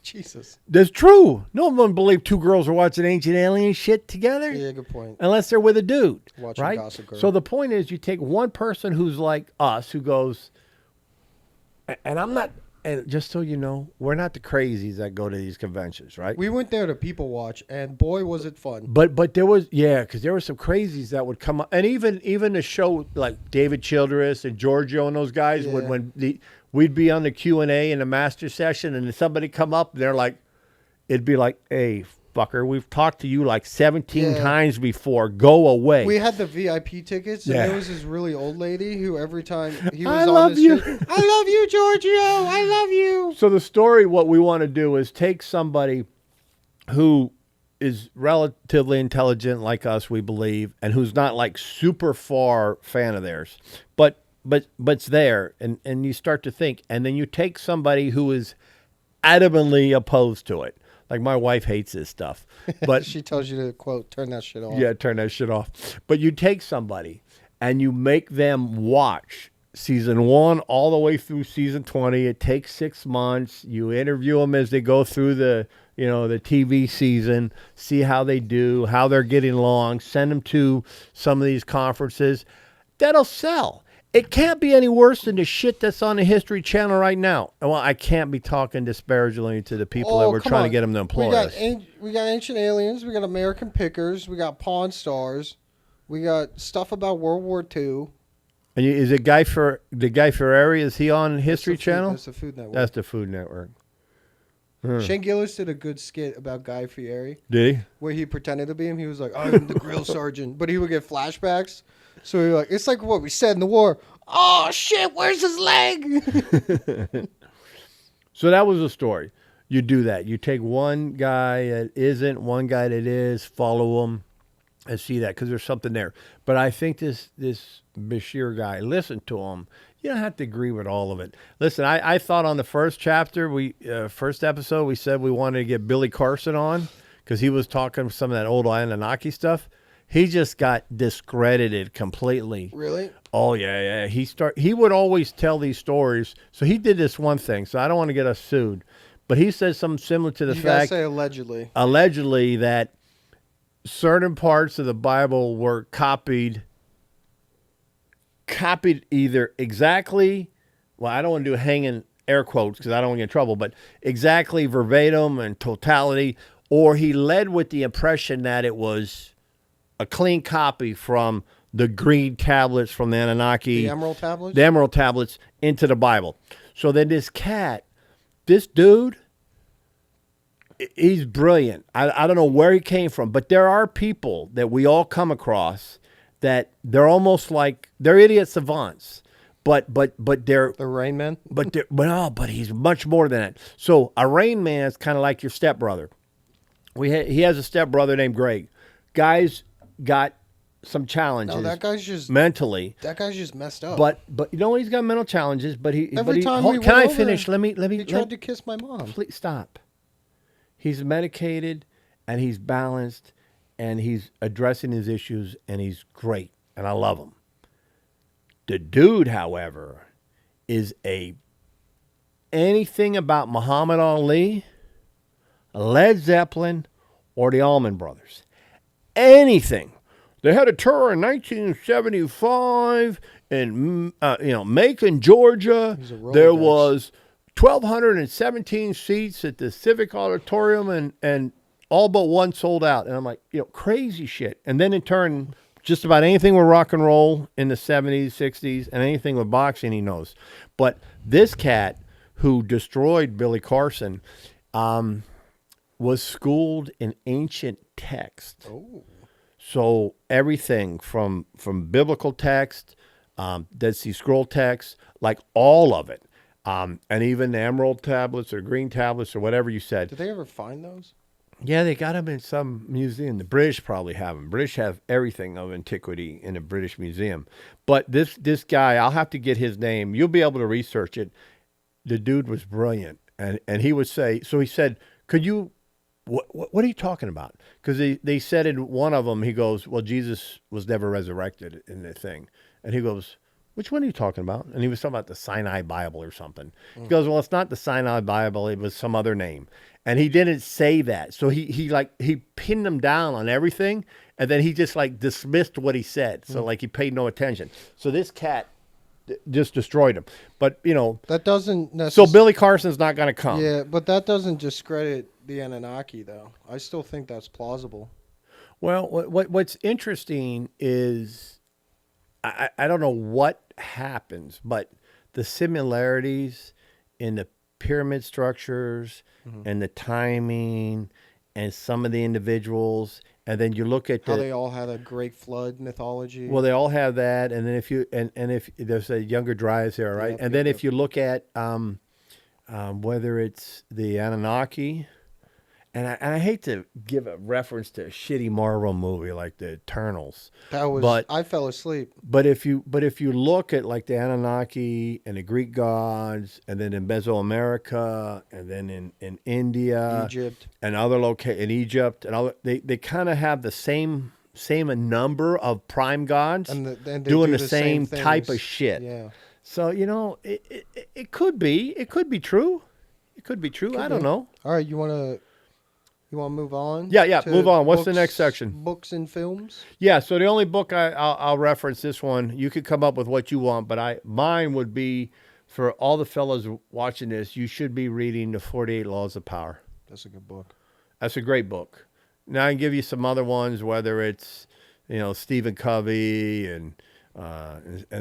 Jesus. That's true. No one will believe two girls are watching Ancient Alien shit together. Yeah, good point. Unless they're with a dude, Watching right? Gossip Girl. So the point is, you take one person who's like us, who goes, and I'm not, and just so you know, we're not the crazies that go to these conventions, right? We went there to people watch, and boy, was it fun. But there was, because there were some crazies that would come up, and even the show, like David Childress and Giorgio and those guys, we'd be on the Q&A in the master session, and somebody come up, and they're like, it'd be like, "Hey, fucker, we've talked to you like 17 times before. Go away." We had the VIP tickets, and there was this really old lady who every time he was I on love his you. shit, "I love you, Giorgio. I love you." So the story, what we want to do is take somebody who is relatively intelligent like us, we believe, and who's not like super far fan of theirs, but it's there, and you start to think, and then you take somebody who is adamantly opposed to it. Like my wife hates this stuff, but She tells you to, quote, turn that shit off. yeah, turn that shit off. But you take somebody and you make them watch season 1 all the way through season 20. It takes 6 months. You interview them as they go through the TV season, see how they do, how they're getting along, send them to some of these conferences. That'll sell. It can't be any worse than the shit that's on the History Channel right now. Well, I can't be talking disparagingly to the people that we're come trying on. to get them to employ us. We got Ancient Aliens. We got American Pickers. We got Pawn Stars. We got stuff about World War II. And is it the Guy Fieri? Is he on History Channel? That's the Food Network. That's the Food Network. Shane Gillis did a good skit about Guy Fieri Did he? where he pretended to be him. He was like, "I'm the grill sergeant," but he would get flashbacks. So he like, it's like what we said in the war. Oh shit! Where's his leg? So that was the story. You do that. You take one guy that isn't, one guy that is, follow him, and see that, because there's something there. But I think this Bashir guy, listen to him. You don't have to agree with all of it. Listen, I thought on the first chapter, first episode, we said we wanted to get Billy Carson on because he was talking some of that old Anunnaki stuff. He just got discredited completely. Really? Oh yeah. He would always tell these stories. So he did this one thing. So I don't want to get us sued, but he said something similar to the You gotta fact, say allegedly, that certain parts of the Bible were copied either exactly. Well, I don't want to do hanging air quotes because I don't want to get in trouble, but exactly verbatim and totality, or he led with the impression that it was a clean copy from the green tablets from the Anunnaki. the Emerald Tablets. The Emerald tablets into the Bible. So then this dude, he's brilliant. I don't know where he came from, but there are people that we all come across that they're almost like, they're idiot savants. But they're The Rain Man. but he's much more than that. So a Rain Man is kind of like your stepbrother. He has a stepbrother named Greg. Guy's got some challenges. No, that guy's just mentally. That guy's just messed up. But he's got mental challenges. But Every time we can went I finish? over, Let me. he tried to kiss my mom. Please stop. He's medicated and he's balanced and he's addressing his issues and he's great and I love him. The dude, however, is anything about Muhammad Ali, Led Zeppelin, or the Allman Brothers. Anything. They had a tour in 1975 in Macon, Georgia. He's a Rolodex. There was 1,217 seats at the Civic Auditorium, and all but one sold out. And I'm like, crazy shit. And then in turn, just about anything with rock and roll in the 70s, 60s, and anything with boxing, he knows. But this cat who destroyed Billy Carson was schooled in ancient text. Oh. So everything from biblical text, Dead Sea Scroll text, like all of it, and even the emerald tablets or green tablets or whatever you said. Did they ever find those? Yeah, they got them in some museum. The British probably have them. British have everything of antiquity in a British museum. But this guy, I'll have to get his name. You'll be able to research it. The dude was brilliant, and he would say. So he said, "Could you? What are you talking about?" Because they said in one of them, he goes, "Well, Jesus was never resurrected in the thing," and he goes, "Which one are you talking about?" And he was talking about the Sinai Bible or something. He goes, "Well, it's not the Sinai Bible. It was some other name." And he didn't say that. So he pinned him down on everything. And then he just dismissed what he said. So he paid no attention. So this cat just destroyed him. But, That doesn't so necessarily. Billy Carson's not going to come. Yeah, but that doesn't discredit the Anunnaki, though. I still think that's plausible. Well, what's interesting is I don't know what happens, but the similarities in the pyramid structures and the timing and some of the individuals, and then you look at How they all had a great flood mythology. well, they all have that, and then if you and if there's a younger Dryas there, right? Yep, And then yep, if you look at whether it's the Anunnaki, and I hate to give a reference to a shitty Marvel movie like the Eternals, that was. but I fell asleep. but if you look at like the Anunnaki and the Greek gods, and then in Mesoamerica, and then in India, Egypt. and other in Egypt, and other, they kind of have the same number of prime gods And they doing do the same type things. of shit. Yeah. So it could be true. It could be true. I don't know. All right, you want to move on? Yeah, to move on. What's the next section? Books and films. Yeah, so the only book I'll reference this one. You could come up with what you want, but mine would be for all the fellows watching this. You should be reading the 48 Laws of Power. That's a good book. That's a great book. Now I can give you some other ones, whether it's Stephen Covey and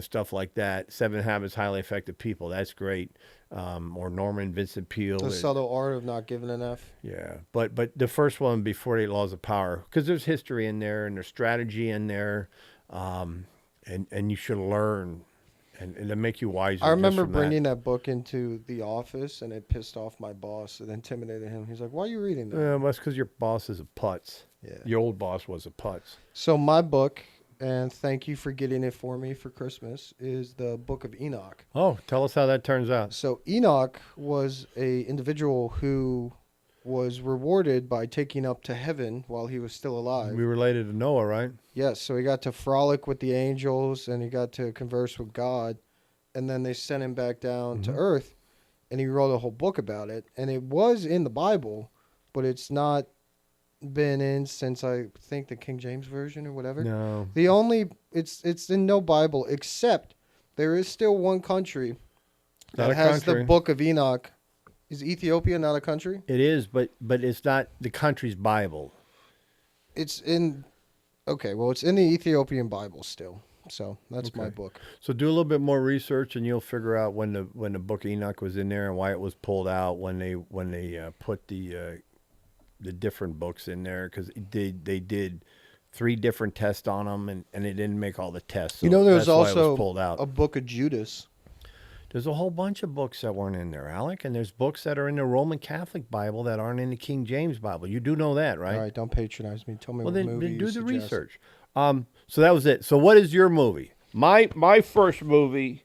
stuff like that. 7 Habits of Highly Effective People. That's great. Or Norman Vincent Peale. The Subtle Art of Not Giving Enough. Yeah, but the first one would be 48 Laws of Power, because there's history in there and there's strategy in there, and you should learn and to make you wiser. I remember just from bringing that book into the office, and it pissed off my boss. It intimidated him. He's like, "Why are you reading that?" Well, that's because your boss is a putz. Yeah. Your old boss was a putz. So my book, and thank you for getting it for me for Christmas, is the Book of Enoch. Oh, tell us how that turns out. So Enoch was a individual who was rewarded by taking up to heaven while he was still alive. We related to Noah, right? Yes, so he got to frolic with the angels and he got to converse with God, and then they sent him back down to earth, and he wrote a whole book about it. And it was in the Bible, but it's not been in since I think the King James version or whatever. No. The only it's in no Bible, except there is still one country Not that a has country. the Book of Enoch. Is Ethiopia not a country? It is, but it's not the country's Bible. It's in okay, well it's in the Ethiopian Bible still. So that's my Okay. book. So do a little bit more research, and you'll figure out when the Book of Enoch was in there and why it was pulled out when they put the different books in there, because they did 3 different tests on them, and they didn't make all the tests. So There's that's why it also was pulled out. a book of Judas. There's a whole bunch of books that weren't in there, Alec, and there's books that are in the Roman Catholic Bible that aren't in the King James Bible. You do know that, right? All right, don't patronize me. Tell me Well, what then movie do you the suggest. research. So that was it. So what is your movie? My first movie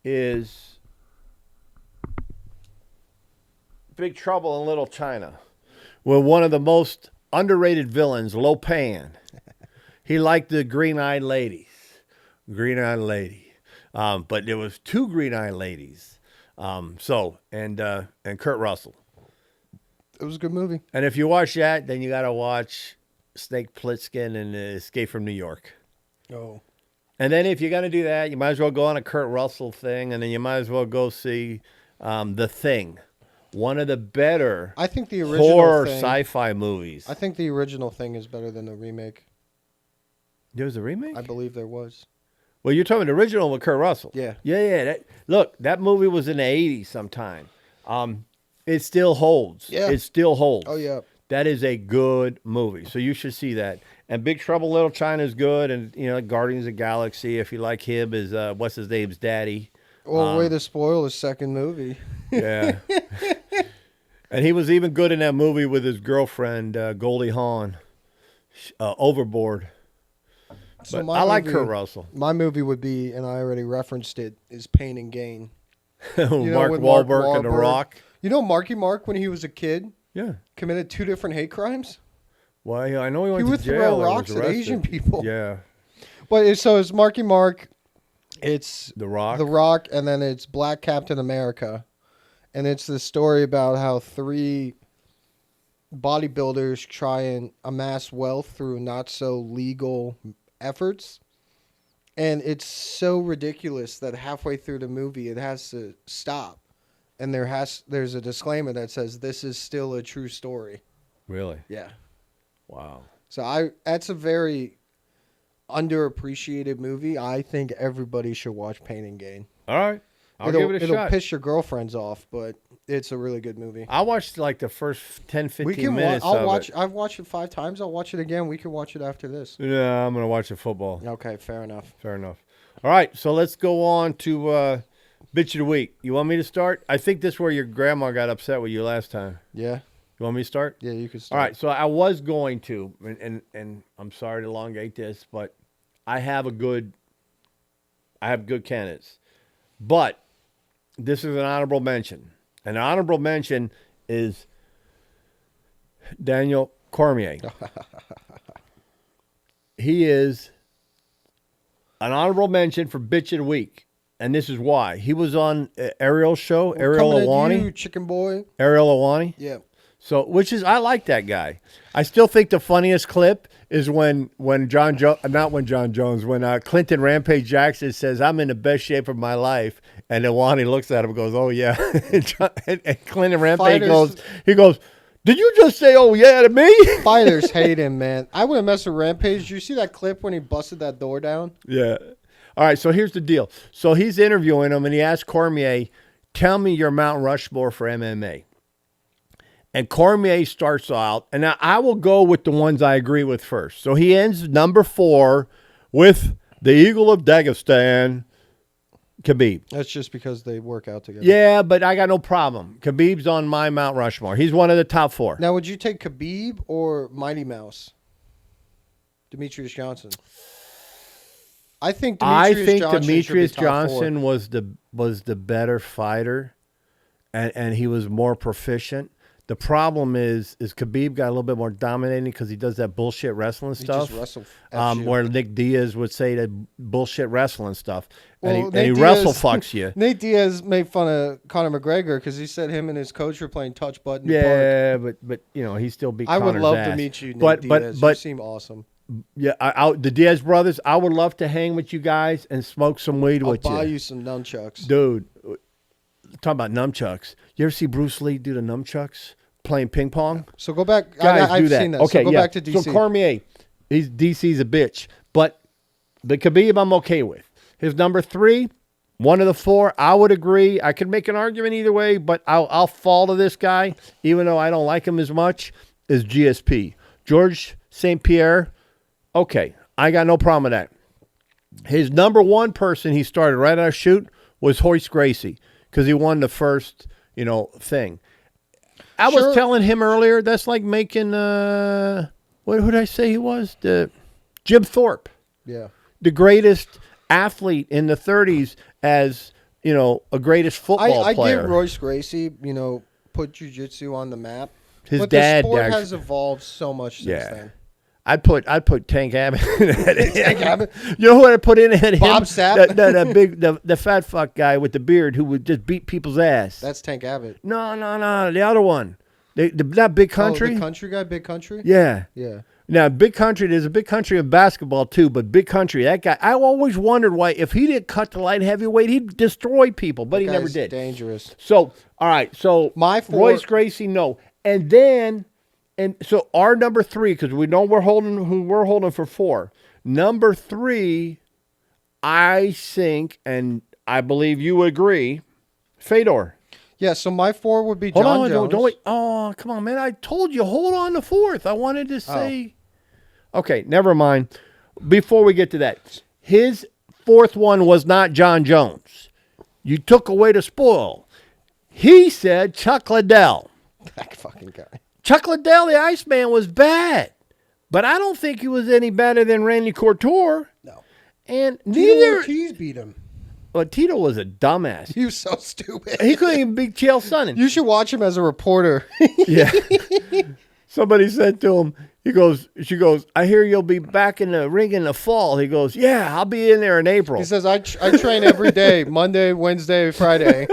is Big Trouble in Little China, with one of the most underrated villains, Lo Pan. He liked the green-eyed ladies. Green-eyed lady. But there was 2 green-eyed ladies. And Kurt Russell. It was a good movie. And if you watch that, then you got to watch Snake Plissken and Escape from New York. Oh. And then if you're going to do that, you might as well go on a Kurt Russell thing, and then you might as well go see The Thing, one of the better I think the original horror thing, sci-fi movies. I think the original thing is better than the remake. There was a remake? I believe there was. Well, you're talking the original with Kurt Russell. Yeah. Yeah. Look, that movie was in the 80s sometime. It still holds. Yeah. It still holds. Oh, yeah. That is a good movie. So you should see that. And Big Trouble in Little China is good. And, Guardians of the Galaxy, if you like him, is what's his name's daddy. Well, way to spoil his second movie. Yeah. And he was even good in that movie with his girlfriend, Goldie Hawn, Overboard. So But my I like movie- Kurt Russell. My movie would be, and I already referenced it, is Pain and Gain. Mark with Wahlberg and The Wahlberg. Rock. You know Marky Mark, when he was a kid, Yeah. committed 2 different hate crimes? Well, yeah, I know he He went would to jail. throw and was rocks at arrested. Asian people. Yeah. But it's Marky Mark, it's The Rock. The Rock, and then it's Black Captain America. And it's the story about how 3 bodybuilders try and amass wealth through not so legal efforts. And it's so ridiculous that halfway through the movie it has to stop. And there's a disclaimer that says this is still a true story. Really? Yeah. Wow. So that's a very underappreciated movie. I think everybody should watch Pain and Gain. All right. I'll give it a it'll shot. piss your girlfriends off, but it's a really good movie. I watched like the first 10, 15 minutes I'll of watch. it. I've watched it 5 times. I'll watch it again. We can watch it after this. Yeah, I'm going to watch the football. Okay, fair enough. Fair enough. All right, so let's go on to Bitch of the Week. You want me to start? I think this is where your grandma got upset with you last time. Yeah, You want me to start? yeah, you can All start. right, so I was going to, and I'm sorry to elongate this, but I have good candidates. But this is an honorable mention. An honorable mention is Daniel Cormier. He is an honorable mention for Bitch of the Week. And this is why. He was on Ariel's show, Ariel Coming at Awani. you, chicken boy. Ariel Awani. Yeah. So, I like that guy. I still think the funniest clip is when Clinton Rampage Jackson says, "I'm in the best shape of my life," and Awani looks at him and goes, "Oh yeah," and Clinton Rampage goes, "Did you just say, oh yeah, to me?" Fighters hate him, man. I wouldn't mess with Rampage. Did you see that clip when he busted that door down? Yeah. All right, so here's the deal. So he's interviewing him, and he asked Cormier, "Tell me your Mount Rushmore for MMA." And Cormier starts out, and now I will go with the ones I agree with first. So he ends number 4 with the Eagle of Dagestan, Khabib. That's just because they work out together. Yeah, but I got no problem. Khabib's on my Mount Rushmore. He's one of the top 4. Now, would you take Khabib or Mighty Mouse? Demetrius Johnson. I think Demetrius should be top 4. Johnson was the better fighter, and he was more proficient. The problem is Khabib got a little bit more dominating because he does that bullshit wrestling stuff. He just wrestled. Where Nick Diaz would say that bullshit wrestling stuff, Well, and he Nate wrestle Diaz- fucks you. Nate Diaz made fun of Conor McGregor because he said him and his coach were playing touch button. in the park. Yeah, but he still beat. I would Connor's love ass. to meet you, Nate but Diaz. but You seem awesome. yeah, the Diaz brothers. I would love to hang with you guys and smoke some weed I'll with buy you, you some nunchucks. dude. Talking about nunchucks. You ever see Bruce Lee do the nunchucks? Playing ping pong, So go back. guys I've do that. seen that. Okay, so go yeah. back to DC. So Cormier, DC's a bitch, but the Khabib I'm okay with. His number 3, one of the 4, I would agree. I could make an argument either way, but I'll fall to this guy, even though I don't like him as much. Is GSP George St. Pierre? Okay, I got no problem with that. His number 1 person he started right out of shoot was Hoist Gracie because he won the first thing. I was telling him earlier, that's like making, who did I say he was? Jim Thorpe, Yeah. the greatest athlete in the 30s as, a greatest football I player. give Royce Gracie, put jiu-jitsu on the map. His but dad the sport actually- has evolved so much since then. I'd put Tank Abbott in at him. Tank Abbott? You know who I'd put in at him? Bob Sapp? The fat fuck guy with the beard who would just beat people's ass. That's Tank Abbott. No, the other one. That Big Country? Oh, the country guy, Big Country? Yeah. Yeah. Now, Big Country, there's a Big Country of basketball too, but Big Country, that guy, I always wondered why, if he didn't cut the light heavyweight, he'd destroy people, but he never Guy's did. Dangerous. So, all right, so My four- Royce Gracie, no. And then, so our number 3, because we know we're holding for 4. Number 3, I think, and I believe you agree, Fedor. Yeah, so my 4 would be Hold John on, Jones. don't wait. Oh, come on, man. I told you, hold on to 4th. I wanted to say. Okay, never mind. Before we get to that, his 4th one was not John Jones. You took away the spoil. He said Chuck Liddell. That fucking guy. Chuck Liddell, the Iceman, was bad. But I don't think he was any better than Randy Couture. No. And Tito neither. Ortiz beat him. Well, Tito was a dumbass. He was so stupid. He couldn't even beat Chael Sonnen. You should watch him as a reporter. Yeah. Somebody said to him, she goes, I hear you'll be back in the ring in the fall. He goes, yeah, I'll be in there in April. He says, I train every day, Monday, Wednesday, Friday.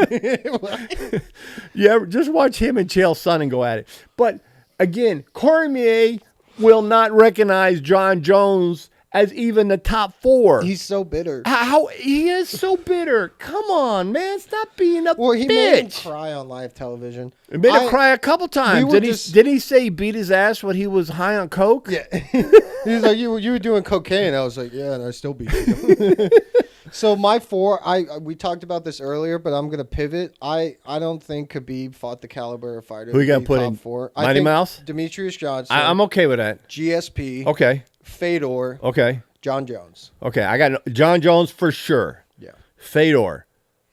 Yeah, just watch him and Chael Sonnen go at it. But again, Cormier will not recognize John Jones as even the top 4. He's so bitter. How he is so bitter. Come on, man. Stop being a Well, he bitch. made him cry on live television. He made him cry a couple times. were Did he say he beat his ass when he was high on coke? Yeah. He's like, you were doing cocaine. I was like, yeah, and I still beat you. So my 4, we talked about this earlier, but I'm gonna pivot. I don't think Khabib fought the caliber of fighter. Who you to got be put top in? 4. Mighty I think Mouse? Demetrius Johnson. I'm okay with that. GSP. Okay. Fedor. Okay. John Jones. Okay. I got John Jones for sure. Yeah. Fedor,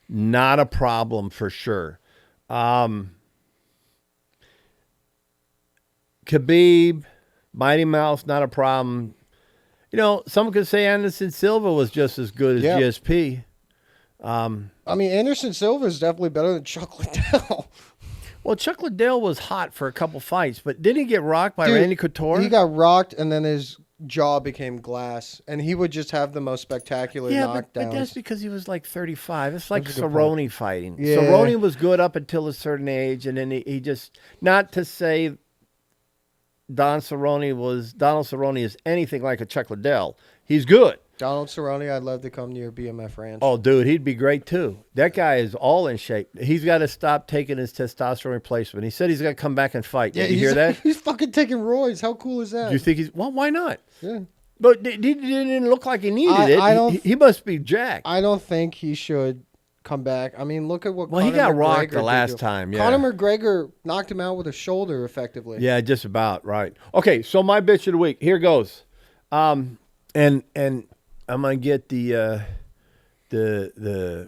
not a problem for sure. Khabib, Mighty Mouse, not a problem. You know, someone could say Anderson Silva was just as good as GSP. I mean, Anderson Silva is definitely better than Chuck Liddell. Well, Chuck Liddell was hot for a couple fights, but didn't he get rocked by Dude, Randy Couture? He got rocked, and then his jaw became glass, and he would just have the most spectacular knockdowns. But that's because he was like 35. It's like That's a good Cerrone fighting. Yeah. Cerrone was good up until a certain age, and then he just, not to say Donald Cerrone is anything like a Chuck Liddell. He's good. Donald Cerrone, I'd love to come to your BMF ranch. Oh, dude, he'd be great too. That guy is all in shape. He's got to stop taking his testosterone replacement. He said he's got to come back and fight. Did you hear that? He's fucking taking roids. How cool is that? Do you think he's, well, why not? Yeah. But he didn't look like he needed it. He must be jacked. I don't think he should come back. I mean, look at what Well, Conor he got McGregor rocked the did last to him. time, yeah. Conor McGregor knocked him out with a shoulder effectively. Yeah, just about, right. Okay, so my bitch of the week. Here goes. And I'm gonna get the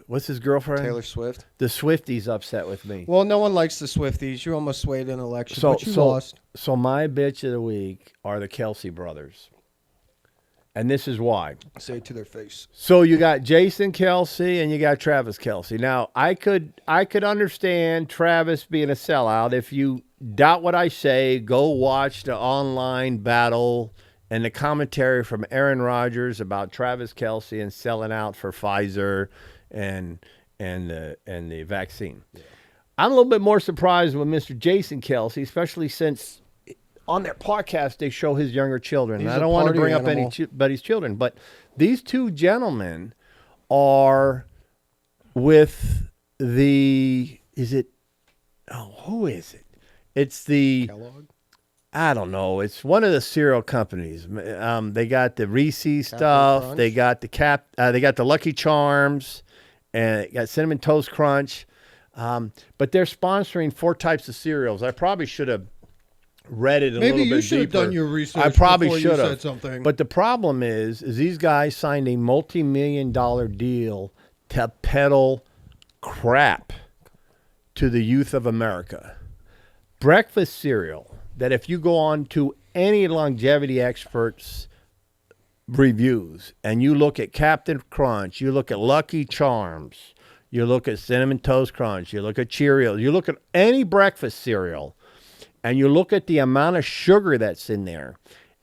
what's his girlfriend? Taylor Swift. The Swifties upset with me. Well, no one likes the Swifties. You almost swayed an election, but you lost. So my bitch of the week are the Kelsey brothers. And this is why. Say it to their face. So you got Jason Kelsey and you got Travis Kelsey. Now, I could understand Travis being a sellout. If you doubt what I say, go watch the online battle and the commentary from Aaron Rodgers about Travis Kelsey and selling out for Pfizer and the vaccine. Yeah. I'm a little bit more surprised with Mr. Jason Kelsey, especially since on their podcast they show his younger children. I don't want to bring up anybody's children, but these two gentlemen are with who is it? It's the Kellogg? I don't know. It's one of the cereal companies. They got the Reese's stuff. Crunch? They got they got the Lucky Charms, and got Cinnamon Toast Crunch. But they're sponsoring 4 types of cereals. I probably should have read it a little bit deeper. Maybe you should have done your research. I probably before should you have. said something. But the problem is these guys signed a multi-million-dollar deal to peddle crap to the youth of America. Breakfast cereal that if you go on to any longevity experts' reviews and you look at Captain Crunch, you look at Lucky Charms, you look at Cinnamon Toast Crunch, you look at Cheerios, you look at any breakfast cereal, and you look at the amount of sugar that's in there,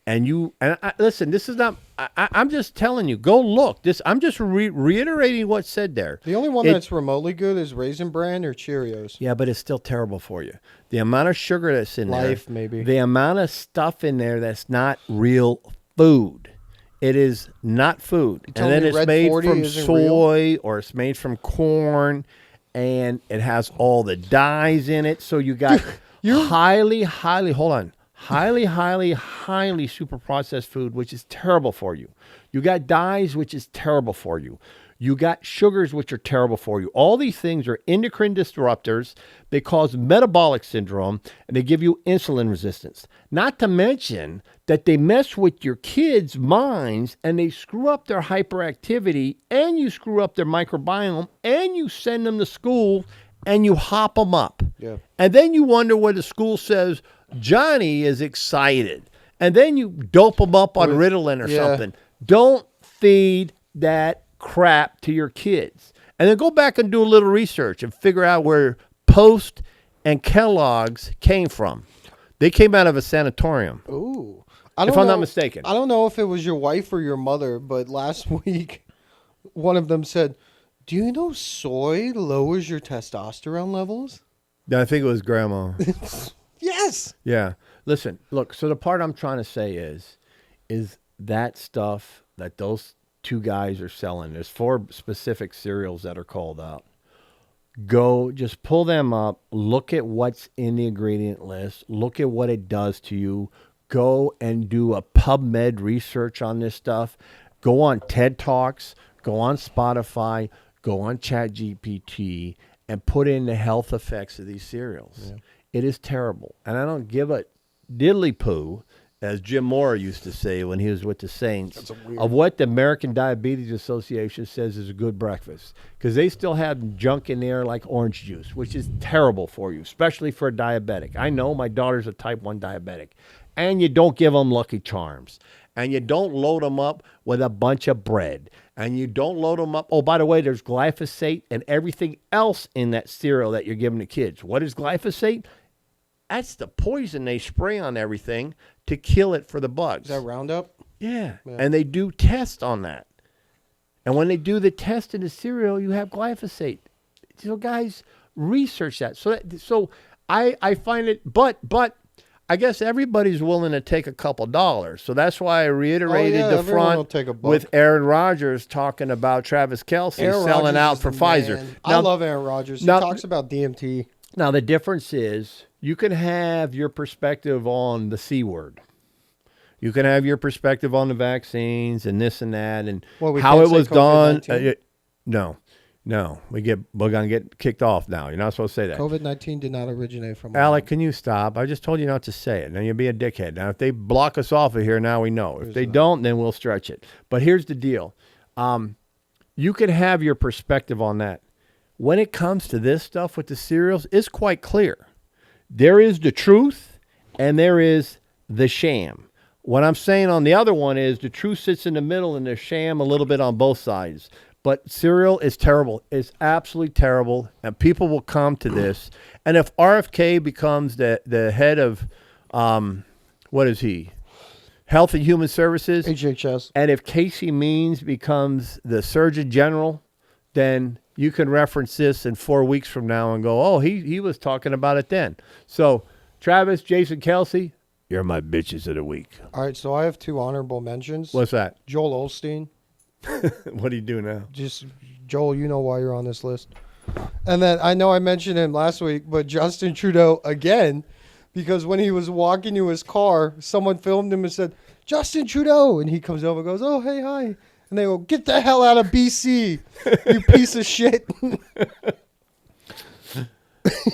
Listen, this is not. I'm just telling you. Go look. I'm just reiterating what's said there. The only one that's remotely good is Raisin Bran or Cheerios. Yeah, but it's still terrible for you. The amount of sugar that's in there. Life, maybe. The amount of stuff in there that's not real food. It is not food. And then it's made from soy or it's made from corn, and it has all the dyes in it. So you got highly super processed food, which is terrible for you. You got dyes, which is terrible for you. You got sugars, which are terrible for you. All these things are endocrine disruptors. They cause metabolic syndrome, and they give you insulin resistance. Not to mention that they mess with your kids' minds, and they screw up their hyperactivity, and you screw up their microbiome, and you send them to school, and you hop them up. Yeah. And then you wonder why the school says, Johnny is excited. And then you dope them up on Ritalin or something. Don't feed that crap to your kids. And then go back and do a little research and figure out where Post and Kellogg's came from. They came out of a sanatorium. Ooh. If I'm not mistaken. I don't know if it was your wife or your mother, but last week one of them said, do you know soy lowers your testosterone levels? I think it was Grandma. Yes. Yeah. Listen, look, so the part I'm trying to say is that stuff that those two guys are selling, there's 4 specific cereals that are called out. Go, just pull them up, look at what's in the ingredient list, look at what it does to you. Go and do a PubMed research on this stuff. Go on TED Talks, go on Spotify, go on ChatGPT, and put in the health effects of these cereals. Yeah. It is terrible. And I don't give a diddly poo, as Jim Moore used to say when he was with the Saints, of what the American Diabetes Association says is a good breakfast. Because they still have junk in there like orange juice, which is terrible for you, especially for a diabetic. I know my daughter's a type 1 diabetic. And you don't give them Lucky Charms. And you don't load them up with a bunch of bread. And you don't load them up. Oh, by the way, there's glyphosate and everything else in that cereal that you're giving to kids. What is glyphosate? That's the poison they spray on everything to kill it for the bugs. Is that Roundup? Yeah. And they do tests on that. And when they do the test in the cereal, you have glyphosate. So guys, research that. So I find it, but I guess everybody's willing to take a couple dollars. So that's why I reiterated the front with Aaron Rodgers talking about Travis Kelce selling out for Pfizer. Now, I love Aaron Rodgers. He talks about DMT. Now, the difference is you can have your perspective on the C word. You can have your perspective on the vaccines and this and that and how it was done. No. We're going to get kicked off now. You're not supposed to say that. COVID-19 did not originate from Alec, can you stop? I just told you not to say it. Now you'll be a dickhead. Now, if they block us off of here, now we know. If they don't, then we'll stretch it. But here's the deal. You can have your perspective on that. When it comes to this stuff with the cereals, it's quite clear. There is the truth and there is the sham. What I'm saying on the other one is the truth sits in the middle and the sham a little bit on both sides. But cereal is terrible. It's absolutely terrible. And people will come to this. And if RFK becomes the head of, what is he? Health and Human Services. HHS. And if Casey Means becomes the Surgeon General, then you can reference this in 4 weeks from now and go, oh, he was talking about it then. So, Travis, Jason Kelce, you're my bitches of the week. All right, so I have 2 honorable mentions. What's that? Joel Osteen. What do you do now? Just, Joel, you know why you're on this list. And then I know I mentioned him last week, but Justin Trudeau again, because when he was walking to his car, someone filmed him and said, Justin Trudeau. And he comes over and goes, oh, hey, hi. And they go, get the hell out of BC, you piece of shit.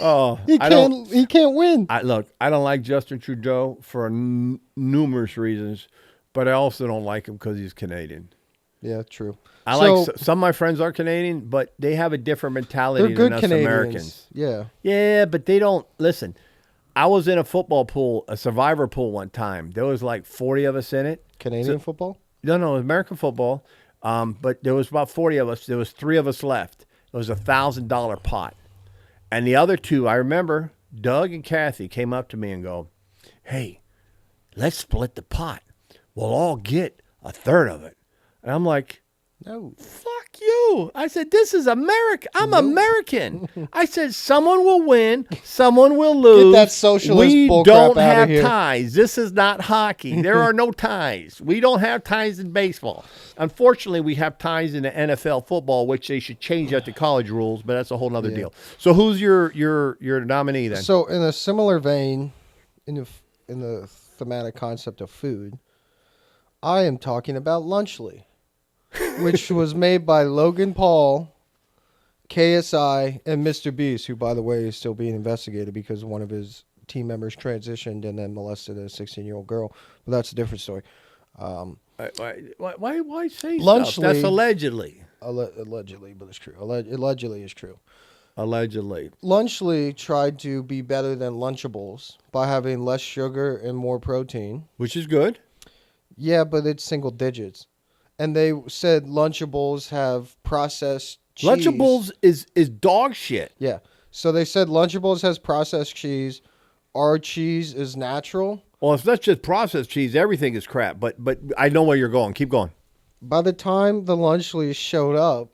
Oh, he can't win. Look, I don't like Justin Trudeau for numerous reasons, but I also don't like him because he's Canadian. Yeah, true. Some of my friends are Canadian, but they have a different mentality than us Canadians. Americans. Yeah. Yeah, but they don't listen. I was in a football pool, a survivor pool one time. There was like 40 of us in it. Canadian football? No, it was American football. But there was about 40 of us. There was 3 of us left. It was $1,000 pot. And the other 2, I remember, Doug and Kathy came up to me and go, hey, let's split the pot. we'll all get a third of it. And I'm like, No. fuck you. I said, this is America. I'm American. I said, someone will win, someone will lose. that socialist We bullcrap don't outta have here. ties. This is not hockey. There are no ties. We don't have ties in baseball. Unfortunately, we have ties in the NFL football, which they should change that to college rules, but that's a whole other deal. So who's your nominee then? So in a similar vein, in the thematic concept of food, I am talking about Lunchly, which was made by Logan Paul, KSI, and Mr. Beast, who, by the way, is still being investigated because one of his team members transitioned and then molested a 16-year-old girl. But that's a different story. Why say Lunchly- stuff? That's allegedly. Allegedly, but it's true. Allegedly is true. Allegedly. Lunchly tried to be better than Lunchables by having less sugar and more protein. Which is good. Yeah, but it's single digits. And they said Lunchables have processed cheese. Lunchables is dog shit. Yeah. So they said Lunchables has processed cheese. Our cheese is natural. Well, it's not just processed cheese. Everything is crap. But I know where you're going. Keep going. By the time the Lunchly showed up,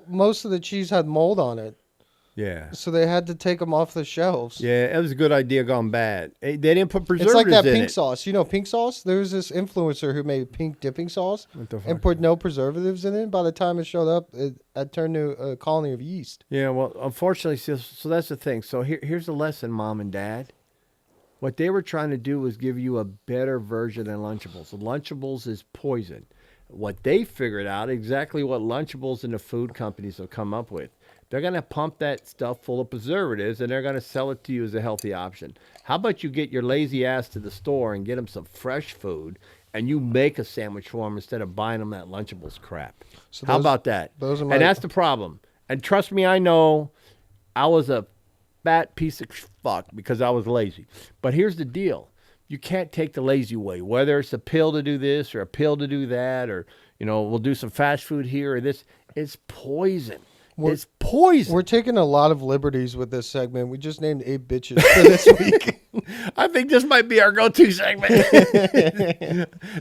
most of the cheese had mold on it. Yeah. So they had to take them off the shelves. Yeah, it was a good idea gone bad. They didn't put preservatives It's like that in pink it. sauce. You know pink sauce? There was this influencer who made pink dipping sauce the fuck? and put no preservatives in it. By the time it showed up, it had turned to a colony of yeast. Yeah, well, unfortunately, so that's the thing. So here's the lesson, Mom and Dad. What they were trying to do was give you a better version than Lunchables. So Lunchables is poison. What they figured out, exactly what Lunchables and the food companies have come up with. They're going to pump that stuff full of preservatives, and they're going to sell it to you as a healthy option. How about you get your lazy ass to the store and get them some fresh food, and you make a sandwich for them instead of buying them that Lunchables crap? So How those- about that? those are my- And that's the problem. And trust me, I know I was a fat piece of fuck because I was lazy. But here's the deal. You can't take the lazy way, whether it's a pill to do this or a pill to do that, or, we'll do some fast food here or this. It's poison. It's poison. We're taking a lot of liberties with this segment. We just named 8 bitches for this week. I think this might be our go-to segment.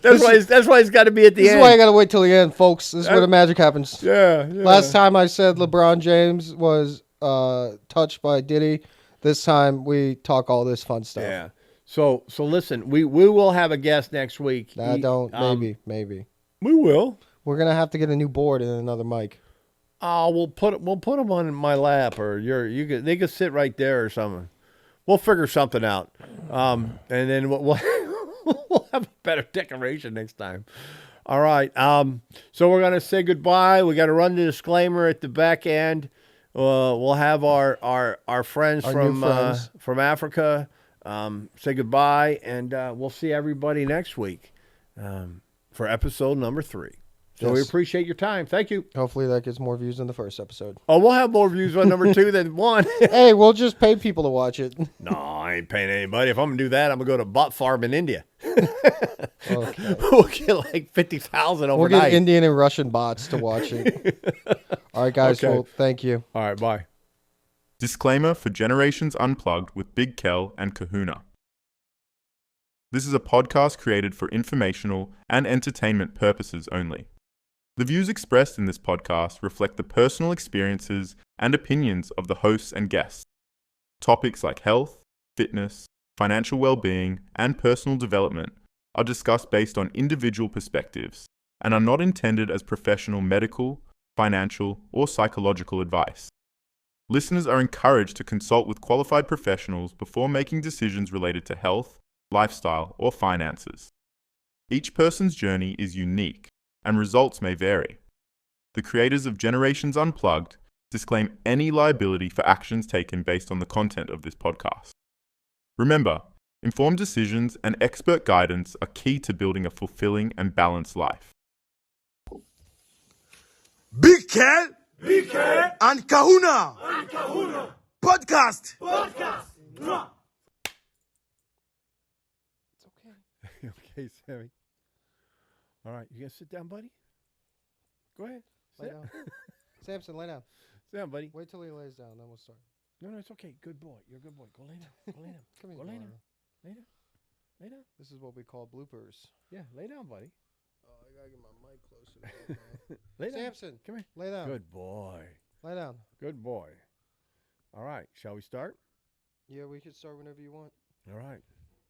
That's why it's got to be at the This end. is why I got to wait till the end, folks. This is where the magic happens. Yeah. Last time I said LeBron James was touched by Diddy. This time we talk all this fun stuff. Yeah. So listen, we will have a guest next week. Maybe. We will. We're going to have to get a new board and another mic. Oh, we'll put them on my lap, or they could sit right there or something. We'll figure something out, and then we'll we'll have a better decoration next time. All right. So we're gonna say goodbye. We got to run the disclaimer at the back end. We'll have our friends new friends. From Africa say goodbye, and we'll see everybody next week for episode number 3. So we Yes. appreciate your time. Thank you. Hopefully that gets more views than the first episode. Oh, we'll have more views on number 2 than 1. Hey, we'll just pay people to watch it. No, I ain't paying anybody. If I'm going to do that, I'm going to go to Butt Farm in India. Okay. We'll get like 50,000 We'll overnight. get Indian and Russian bots to watch it. All right, guys. Okay. Well, thank you. All right, bye. Disclaimer for Generations Unplugged with Big Kel and Kahuna. This is a podcast created for informational and entertainment purposes only. The views expressed in this podcast reflect the personal experiences and opinions of the hosts and guests. Topics like health, fitness, financial well-being, and personal development are discussed based on individual perspectives and are not intended as professional medical, financial, or psychological advice. Listeners are encouraged to consult with qualified professionals before making decisions related to health, lifestyle, or finances. Each person's journey is unique, and results may vary. The creators of Generations Unplugged disclaim any liability for actions taken based on the content of this podcast. Remember, informed decisions and expert guidance are key to building a fulfilling and balanced life. Big Kel. And Kahuna. Podcast. Okay, Sammy. All right, you going to sit down, buddy? Go ahead. Lay down. Samson, lay down. Sit down, buddy. Wait till he lays down, then we'll start. No, it's okay. Good boy. You're a good boy. Go lay down. Go lay down. Come here. Go lay Laura. down. Lay down. Lay down. This is what we call bloopers. Yeah, lay down, buddy. Oh, I gotta get my mic closer to that, man. Lay down. Samson, Come here. lay down. Good boy. Lay down. Good boy. All right. Shall we start? Yeah, we can start whenever you want. All right.